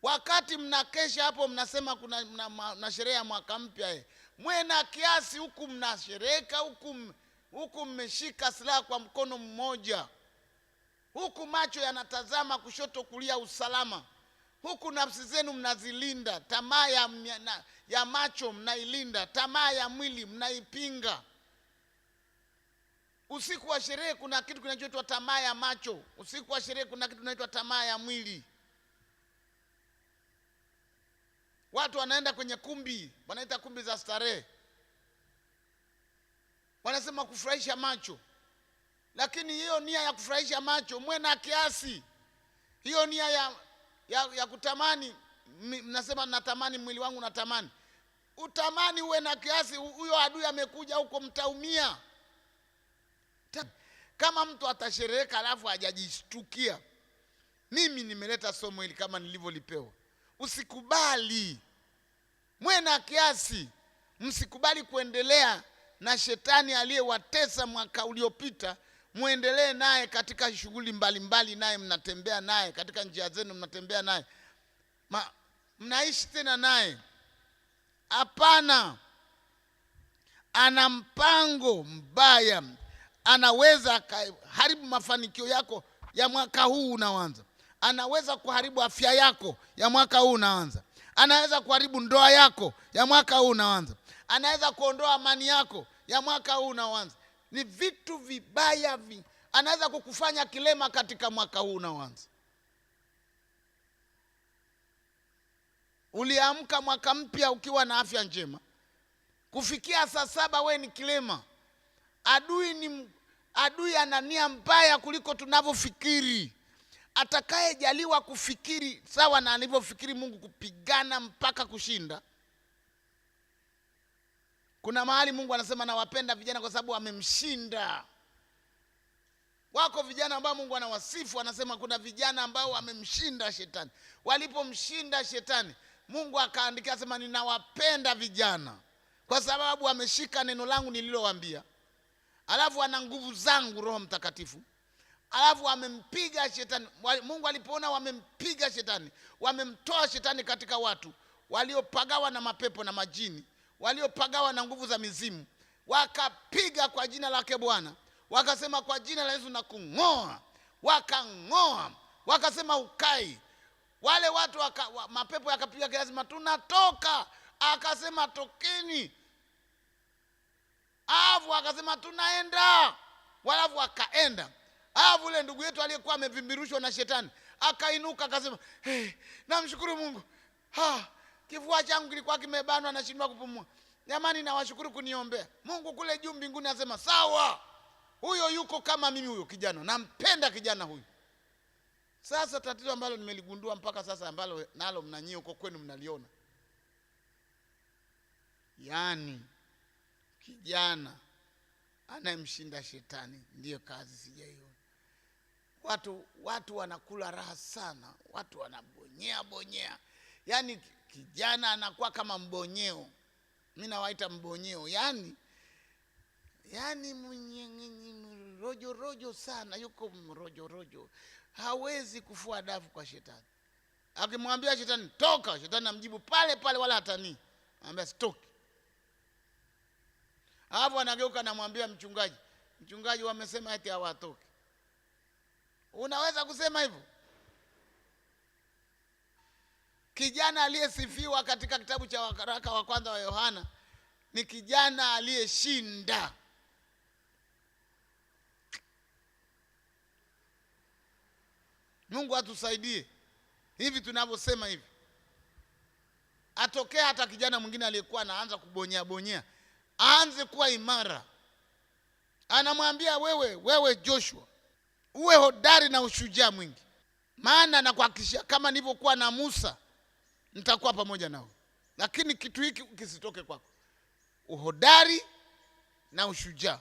Wakati mnakesha hapo mnasema kuna sherehe ya mwaka mpya, mwe na kiasi. Huku mnashereka, huku mmeshika silaha kwa mkono mmoja, huku macho yanatazama kushoto kulia usalama, huku nafsi zenu mnazilinda. Tamaa ya macho mnailinda, tamaa ya mwili mnaipinga. Usiku wa sherehe kuna kitu kinachoitwa tamaa ya macho. Usiku wa sherehe kuna kitu kinaitwa tamaa ya mwili. Watu wanaenda kwenye kumbi, wanaita kumbi za starehe, wanasema kufurahisha macho. Lakini hiyo nia ya kufurahisha macho, mwe na kiasi. Hiyo nia ya kutamani, mnasema natamani mwili wangu, natamani. Utamani uwe na kiasi. Huyo adui amekuja huko, mtaumia. Kama mtu atashereheka alafu hajajishtukia, mimi nimeleta somo hili kama nilivyolipewa. Usikubali. Mwe na kiasi. Msikubali kuendelea na shetani aliyewatesa mwaka uliopita. Muendelee naye katika shughuli mbalimbali, naye mnatembea naye katika njia zenu, mnatembea naye, mnaishi tena naye. Hapana. Ana mpango mbaya. Anaweza haribu mafanikio yako ya mwaka huu unaanza. Anaweza kuharibu afya yako ya mwaka huu unaanza. Anaweza kuharibu ndoa yako ya mwaka huu unaanza. Anaweza kuondoa amani yako ya mwaka huu unaanza. Ni vitu vibaya anaweza kukufanya kilema katika mwaka huu unaanza. Uliamka mwaka mpya ukiwa na afya njema, Kufikia saa 7 we ni kilema. Adui ana nia mbaya kuliko tunavyofikiri. Atakayejaliwa kufikiri sawa na alivyofikiri Mungu, kupigana mpaka kushinda. Kuna mahali Mungu anasema nawapenda vijana kwa sababu wamemshinda. Wako vijana ambao Mungu anawasifu, anasema kuna vijana ambao wamemshinda shetani. Walipomshinda shetani, Mungu akaandikia sema ninawapenda vijana kwa sababu wameshika neno langu nililowaambia. Alafu ana nguvu zangu, Roho Mtakatifu. Alafu wamempiga shetani. Mungu alipoona wamempiga shetani, wamemtoa shetani katika watu waliopagawa na mapepo na majini, waliopagawa na nguvu za mizimu, wakapiga kwa jina lake Bwana. Wakasema kwa jina la Yesu na kung'oa. Wakang'oa. Wakasema ukai. Wale watu mapepo yakapiga kiasi, tunatoka. Akasema tokeni. Alafu akasema tunaenda. Walafu wakaenda. Alafu ule ndugu yetu aliyekuwa amevimbirushwa na shetani akainuka akasema, namshukuru Mungu. Kifua changu kilikuwa kimebanwa na shindwa kupumua. Jamani, nawashukuru kuniombea. Mungu kule juu mbinguni asema sawa. Huyo yuko kama mimi, huyo kijana. Nampenda kijana huyu. Sasa tatizo ambalo nimeligundua mpaka sasa, ambalo nalo mnanyie huko kwenu mnaliona. Yaani kijana anayemshinda shetani ndiyo kazi sijaiona. Watu wanakula raha sana. Watu wanabonyea. Yaani kijana anakuwa kama mbonyeo. Mimi nawaita mbonyeo. Yaani rojo sana, yuko rojo. Hawezi kufua dafu kwa shetani. Akimwambia shetani toka, shetani amjibu pale pale, wala hatani. Anambia stop. Hapo anageuka anamwambia mchungaji wamesema eti hawatoki. Unaweza kusema hivyo? Kijana aliyesifiwa katika kitabu cha waraka wa kwanza wa Yohana ni kijana aliyeshinda. Mungu atusaidie hivi tunavyosema hivi. Atokee hata kijana mwingine aliyekuwa anaanza kubonyea aanze kuwa imara. Anamwambia wewe Joshua, uwe hodari na ushujaa mwingi, maana nakuhakikishia kama nilivyokuwa na Musa nitakuwa pamoja nao. Lakini kitu hiki kisitoke kwako, uhodari na ushujaa.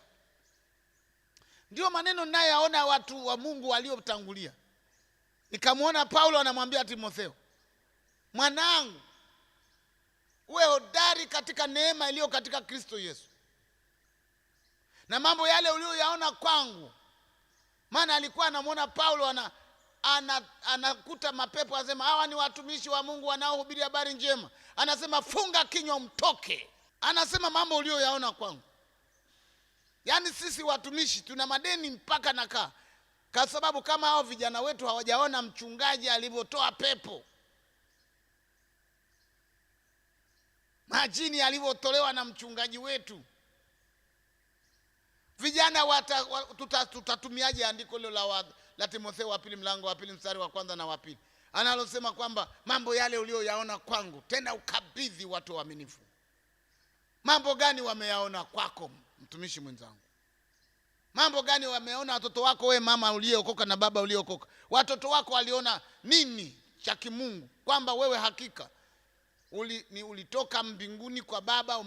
Ndio maneno ninayoyaona watu wa Mungu waliotangulia. Nikamwona Paulo anamwambia Timotheo, mwanangu, uwe hodari katika neema iliyo katika Kristo Yesu. Na mambo yale uliyoyaona kwangu. Maana alikuwa anamwona Paulo anakuta mapepo, anasema hawa ni watumishi wa Mungu wanaohubiri habari njema. Anasema funga kinywa mtoke. Anasema mambo uliyoyaona kwangu. Yaani sisi watumishi tuna madeni mpaka nakaa. Kwa sababu kama hao vijana wetu hawajaona mchungaji alivyotoa pepo, majini alivyotolewa na mchungaji wetu, vijana tutatumiaje andiko hilo la Timotheo wa pili mlango wa pili mstari wa kwanza na wa pili, analosema kwamba mambo yale uliyoyaona kwangu tena ukabidhi watu waaminifu. Mambo gani wameyaona kwako mtumishi mwenzangu? Mambo gani wameona watoto wako, we mama uliyeokoka na baba uliyeokoka? Watoto wako waliona nini cha kimungu? Kwamba wewe hakika ulitoka mbinguni kwa baba,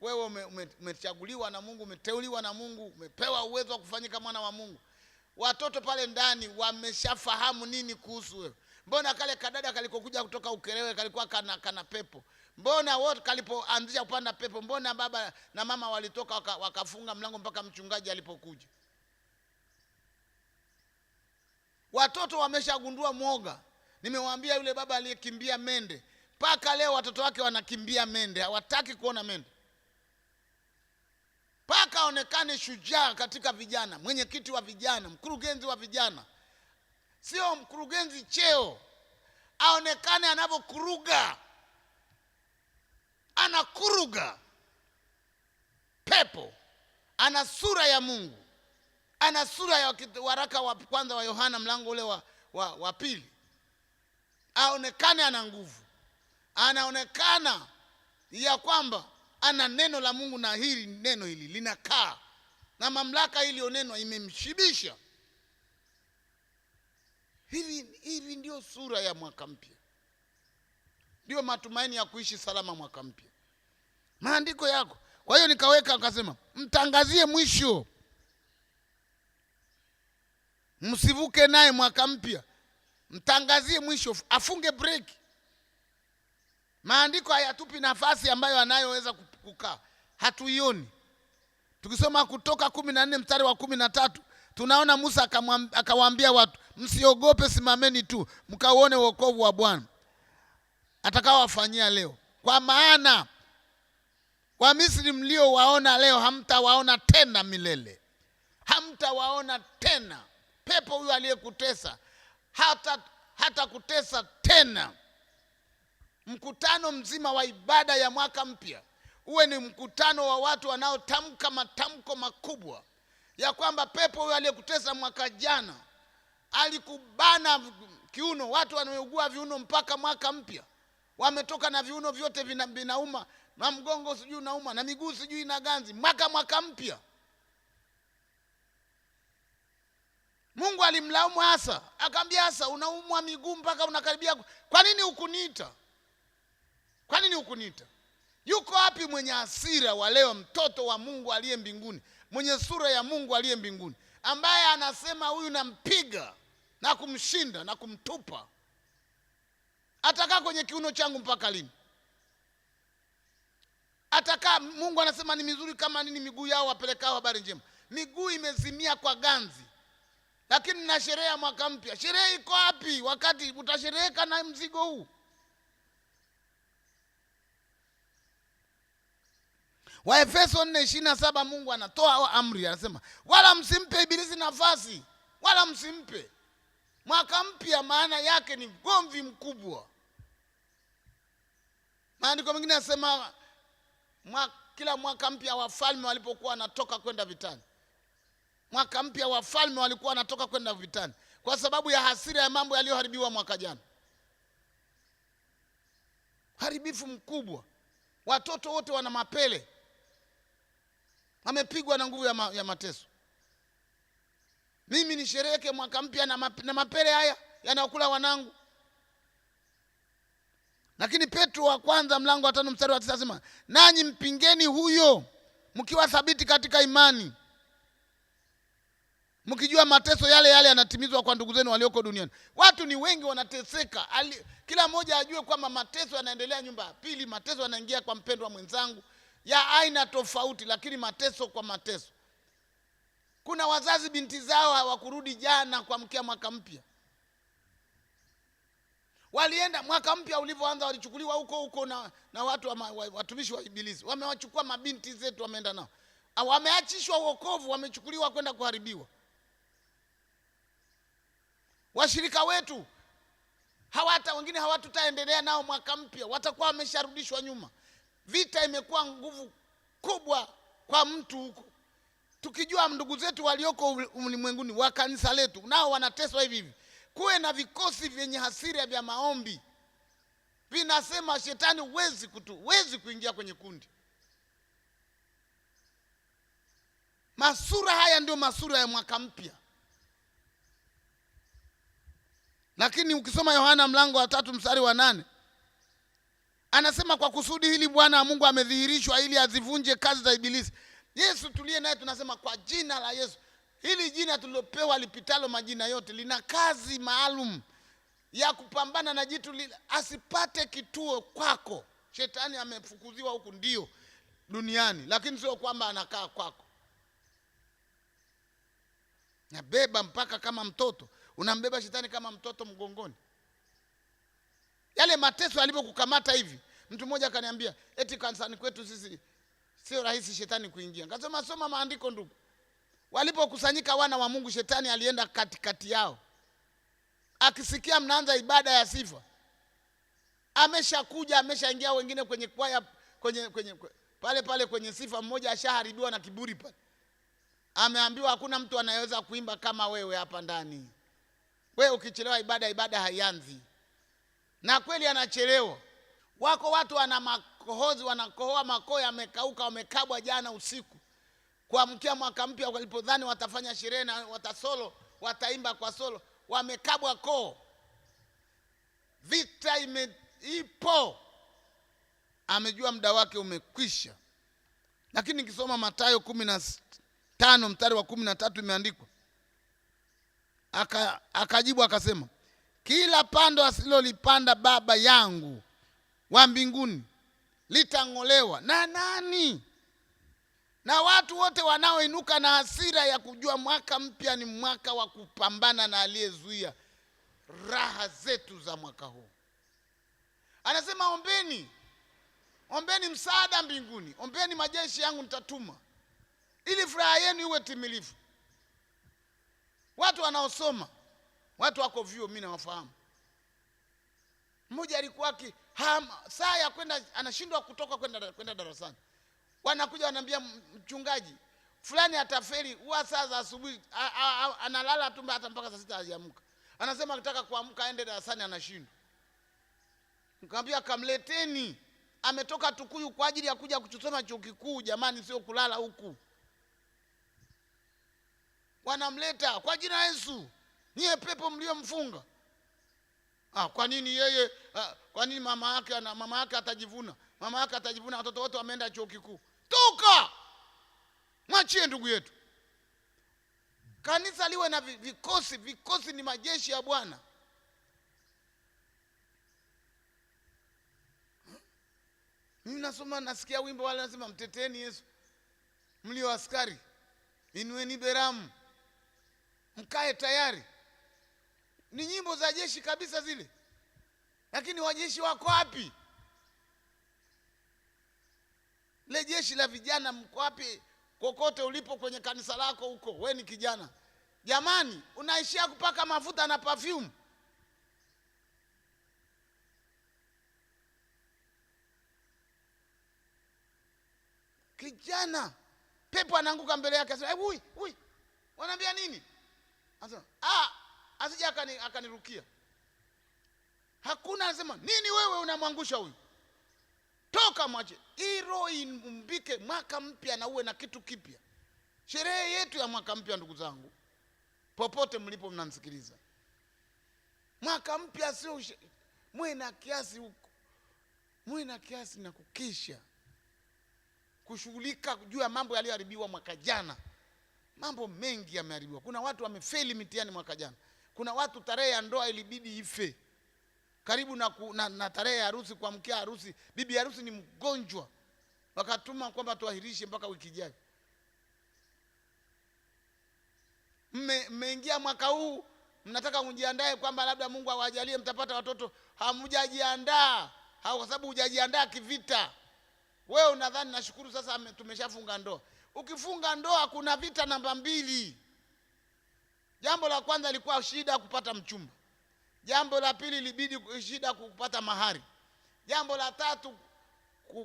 wewe umechaguliwa na Mungu, umeteuliwa na Mungu, umepewa uwezo wa kufanyika mwana wa Mungu. Watoto pale ndani wameshafahamu nini kuhusu wewe. Mbona kale kadada kalikokuja kutoka Ukerewe kalikuwa kana pepo? Mbona wote kalipoanzisha kupanda pepo, mbona baba na mama walitoka wakafunga mlango mpaka mchungaji alipokuja? Watoto wameshagundua mwoga. Nimewaambia yule baba aliyekimbia mende, mpaka leo watoto wake wanakimbia mende, hawataki kuona mende. Mpaka aonekane shujaa katika vijana, mwenyekiti wa vijana, mkurugenzi wa vijana. Sio mkurugenzi cheo, aonekane anavyokuruga. Anakuruga pepo. Ana sura ya Mungu. Ana sura ya waraka wa kwanza wa Yohana mlango ule wa pili. Aonekane ana nguvu. Anaonekana ya kwamba ana neno la Mungu, na neno hili linakaa na mamlaka iliyonenwa imemshibisha. Hivi ndio sura ya mwaka mpya, ndio matumaini ya kuishi salama mwaka mpya, maandiko yako. Kwa hiyo nikaweka akasema, mtangazie mwisho, msivuke naye mwaka mpya, mtangazie mwisho, afunge break. Maandiko hayatupi nafasi ambayo anayoweza kukaa, hatuioni. Tukisoma Kutoka 14 mstari wa 13, tunaona Musa akawaambia watu, msiogope, simameni tu mkauone wokovu wa Bwana atakaowafanyia leo, kwa maana Wamisri mliowaona leo hamtawaona tena milele. Hamtawaona tena. Pepo huyu aliyekutesa hata kutesa tena. Mkutano mzima wa ibada ya mwaka mpya uwe ni mkutano wa watu wanaotamka matamko makubwa ya kwamba pepo huyu aliyekutesa mwaka jana, alikubana kiuno, watu wanaugua viuno mpaka mwaka mpya, wametoka na viuno vyote vinauma, na mgongo sijui unauma, na miguu sijui ina ganzi, mwaka mpya. Mungu alimlaumu Asa, akamwambia Asa, unaumwa miguu mpaka unakaribia, kwa nini hukuniita? Kwa nini hukuniita? Yuko wapi mwenye hasira wa leo, mtoto wa Mungu aliye mbinguni, mwenye sura ya Mungu aliye mbinguni, ambaye anasema huyu nampiga na kumshinda na kumtupa? Atakaa kwenye kiuno changu mpaka lini? Atakaa, Mungu anasema ni mizuri kama nini miguu yao wapelekao habari njema. Miguu imezimia kwa ganzi, lakini na sherehe ya mwaka mpya. Sherehe iko wapi wakati utashereheka na mzigo huu? Waefeso 4:27 Mungu anatoa amri, anasema wala msimpe ibilisi nafasi, wala msimpe. Mwaka mpya maana yake ni gomvi mkubwa. Maandiko mengine yanasema kila mwaka mpya wafalme walipokuwa wanatoka kwenda vitani, mwaka mpya wafalme walikuwa wanatoka kwenda vitani kwa sababu ya hasira ya mambo yaliyoharibiwa mwaka jana. Haribifu mkubwa, watoto wote wana mapele, wamepigwa na nguvu ya mateso. Mimi nishereheke mwaka mpya na mapele haya yanakula wanangu? Lakini Petro wa kwanza mlango wa 5 mstari wa 9 anasema, nanyi mpingeni huyo mkiwa thabiti katika imani, mkijua mateso yale yanatimizwa kwa ndugu zenu walioko duniani. Watu ni wengi wanateseka. Kila mmoja ajue kwamba mateso yanaendelea nyumba ya pili, mateso yanaingia kwa mpendwa mwenzangu ya aina tofauti, lakini mateso kwa mateso. Kuna wazazi binti zao hawakurudi jana kuamkia mwaka mpya. Walienda mwaka mpya ulivyoanza, walichukuliwa huko na watu watumishi wa ibilisi. Wamewachukua mabinti zetu, wameenda nao. Wameachishwa wokovu, wamechukuliwa kwenda kuharibiwa. Washirika wetu wengine hawatutaendelea nao mwaka mpya, watakuwa wamesharudishwa nyuma. Vita imekuwa nguvu kubwa kwa mtu huko. Tukijua ndugu zetu walioko ulimwenguni wa kanisa letu nao wanateswa hivi, kuwe na vikosi vyenye hasira vya maombi vinasema shetani huwezi kuingia kwenye kundi. Masura haya ndio masura ya mwaka mpya. Lakini ukisoma Yohana mlango wa 3 mstari wa 8 anasema, kwa kusudi hili Bwana Mungu amedhihirishwa ili azivunje kazi za ibilisi. Yesu tuliye naye tunasema kwa jina la Yesu. Hili jina tulilopewa lipitalo majina yote lina kazi maalum ya kupambana na jitu asipate kituo kwako. Shetani amefukuziwa huku ndio duniani, lakini sio kwamba anakaa kwako. Nabeba mpaka kama mtoto, unambeba shetani kama mtoto mgongoni. Yale mateso alipokukamata hivi, mtu mmoja akaniambia eti kanisani kwetu sisi sio rahisi shetani kuingia. Nikasema soma maandiko ndugu. Walipokusanyika wana wa Mungu, shetani alienda katikati yao. Akisikia mnaanza ibada ya sifa, ameshakuja, ameshaingia wengine kwenye kwaya, pale kwenye sifa, mmoja ashaharibiwa na kiburi pale. Ameambiwa hakuna mtu anayeweza kuimba kama wewe hapa ndani. Wewe ukichelewa ibada haianzi. Na kweli anachelewa. Wako watu wana makohozi, wanakohoa, makoo yamekauka, wamekabwa jana usiku kuamkia mwaka mpya, walipodhani watafanya sherehe na watasolo, wataimba kwa solo, wamekabwa koo. Vita ipo, amejua muda wake umekwisha. Lakini nikisoma Mathayo 15 mstari wa 13 imeandikwa, akajibu akasema, kila pando asilolipanda Baba yangu wa mbinguni litang'olewa na nani? Na watu wote wanaoinuka na hasira ya kujua mwaka mpya ni mwaka wa kupambana na aliyezuia raha zetu za mwaka huu. Anasema ombeni msaada mbinguni, ombeni majeshi yangu nitatuma, ili furaha yenu iwe timilifu. Watu wanaosoma, watu wako vyuo, mimi nawafahamu. Mmoja alikuwa saa ya kwenda, anashindwa kutoka kwenda darasani. Wanakuja wanambia mchungaji fulani atafeli, huwa saa za asubuhi analala tu hata mpaka saa 6 hajaamka. Anasema akitaka kuamka aende darasani anashindwa. Nikamwambia kamleteni, ametoka Tukuyu kwa ajili ya kuja kusoma chuo kikuu jamani, sio kulala huku. Wanamleta kwa jina la Yesu, nyie pepo mliomfunga. Kwa nini yeye? Kwa nini mama yake atajivuna? Mama yake atajivuna, watoto wote wameenda chuo kikuu. Toka! Mwachie ndugu yetu. Kanisa liwe na vikosi. Vikosi ni majeshi ya Bwana. Mimi nasoma, nasikia wimbo wale nasema, mteteni Yesu mlio askari, inueni beramu, mkae tayari. Ni nyimbo za jeshi kabisa zile. Lakini wajeshi wako wapi? Le jeshi la vijana mko wapi? Kokote ulipo kwenye kanisa lako huko, we ni kijana, jamani, unaishia kupaka mafuta na perfume. Kijana, pepo anaanguka mbele yake, asema, "Ui, wanaambia nini?" Anasema, asije akanirukia. Hakuna, anasema, "Nini wewe unamwangusha huyu? Toka mwache." Hilo imbike mwaka mpya na uwe na kitu kipya. Sherehe yetu ya mwaka mpya, ndugu zangu, popote mlipo mnanisikiliza, mwaka mpya sio muwe na kiasi huko. Muwe na kiasi na kukisha kushughulika juu ya mambo yaliyoharibiwa mwaka jana. Mambo mengi yameharibiwa. Kuna watu wamefeli mitihani mwaka jana. Kuna watu tarehe ya ndoa ilibidi ife karibu na tarehe ya harusi, kuamkia harusi, bibi harusi ni mgonjwa, wakatuma kwamba tuahirishe mpaka wiki ijayo. Mmeingia mwaka huu, mnataka kujiandae kwamba labda Mungu awajalie mtapata watoto. Hamjajiandaa, kwa sababu hujajiandaa kivita. Wewe unadhani nashukuru sasa tumeshafunga ndoa. Ukifunga ndoa kuna vita namba 2. Jambo la kwanza ilikuwa shida kupata mchumba. Jambo la pili ilibidi shida kupata mahari. Jambo la tatu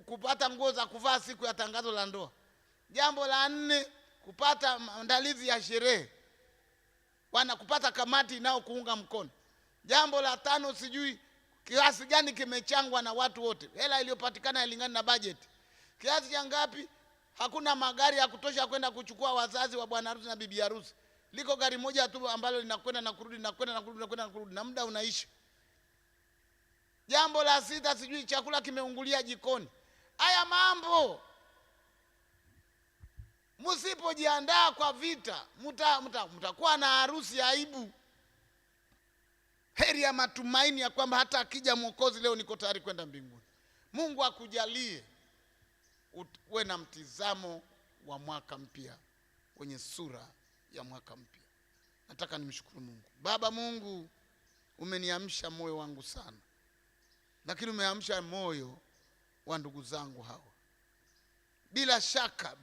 kupata nguo za kuvaa siku ya tangazo la ndoa. Jambo la 4 kupata maandalizi ya sherehe, kupata kamati inao kuunga mkono. Jambo la 5 sijui kiasi gani kimechangwa na watu wote. Hela iliyopatikana ilingana na budget. Kiasi cha ngapi? Hakuna magari ya kutosha kwenda kuchukua wazazi wa bwana harusi na bibi harusi. Liko gari moja tu ambalo linakwenda na kurudi, na muda unaisha. Jambo la 6 sijui chakula kimeungulia jikoni. Haya mambo, msipojiandaa kwa vita, mtakuwa na harusi ya aibu. Heri ya matumaini ya kwamba hata akija Mwokozi leo niko tayari kwenda mbinguni. Mungu akujalie uwe na mtizamo wa mwaka mpya, wenye sura ya mwaka mpya. Nataka nimshukuru Mungu. Baba Mungu, umeniamsha moyo wangu sana, lakini umeamsha moyo wa ndugu zangu hawa. Bila shaka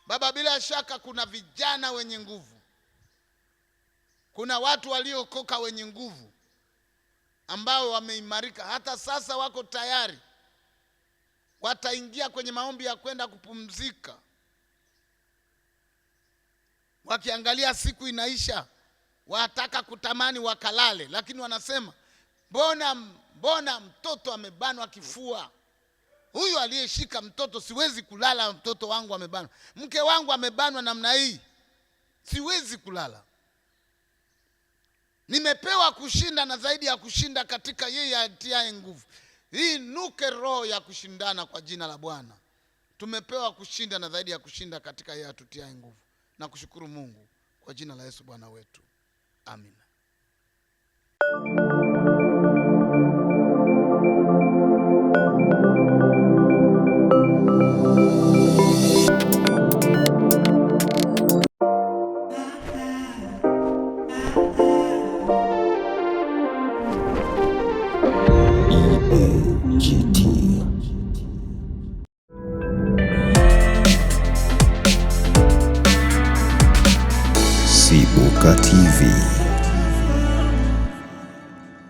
Baba, bila shaka kuna vijana wenye nguvu, kuna watu waliokoka wenye nguvu ambao wameimarika, hata sasa wako tayari, wataingia kwenye maombi ya kwenda kupumzika, wakiangalia siku inaisha, wataka kutamani wakalale, lakini wanasema mbona mbona mtoto amebanwa kifua? Huyu aliyeshika mtoto, siwezi kulala, mtoto wangu amebanwa, mke wangu amebanwa namna hii, siwezi kulala. Nimepewa kushinda na zaidi ya kushinda katika yeye atiaye nguvu. Hii nuke roho ya kushindana kwa jina la Bwana. Tumepewa kushinda na zaidi ya kushinda katika yeye atutiaye nguvu. Na kushukuru Mungu kwa jina la Yesu Bwana wetu. Amina. Sibuka TV.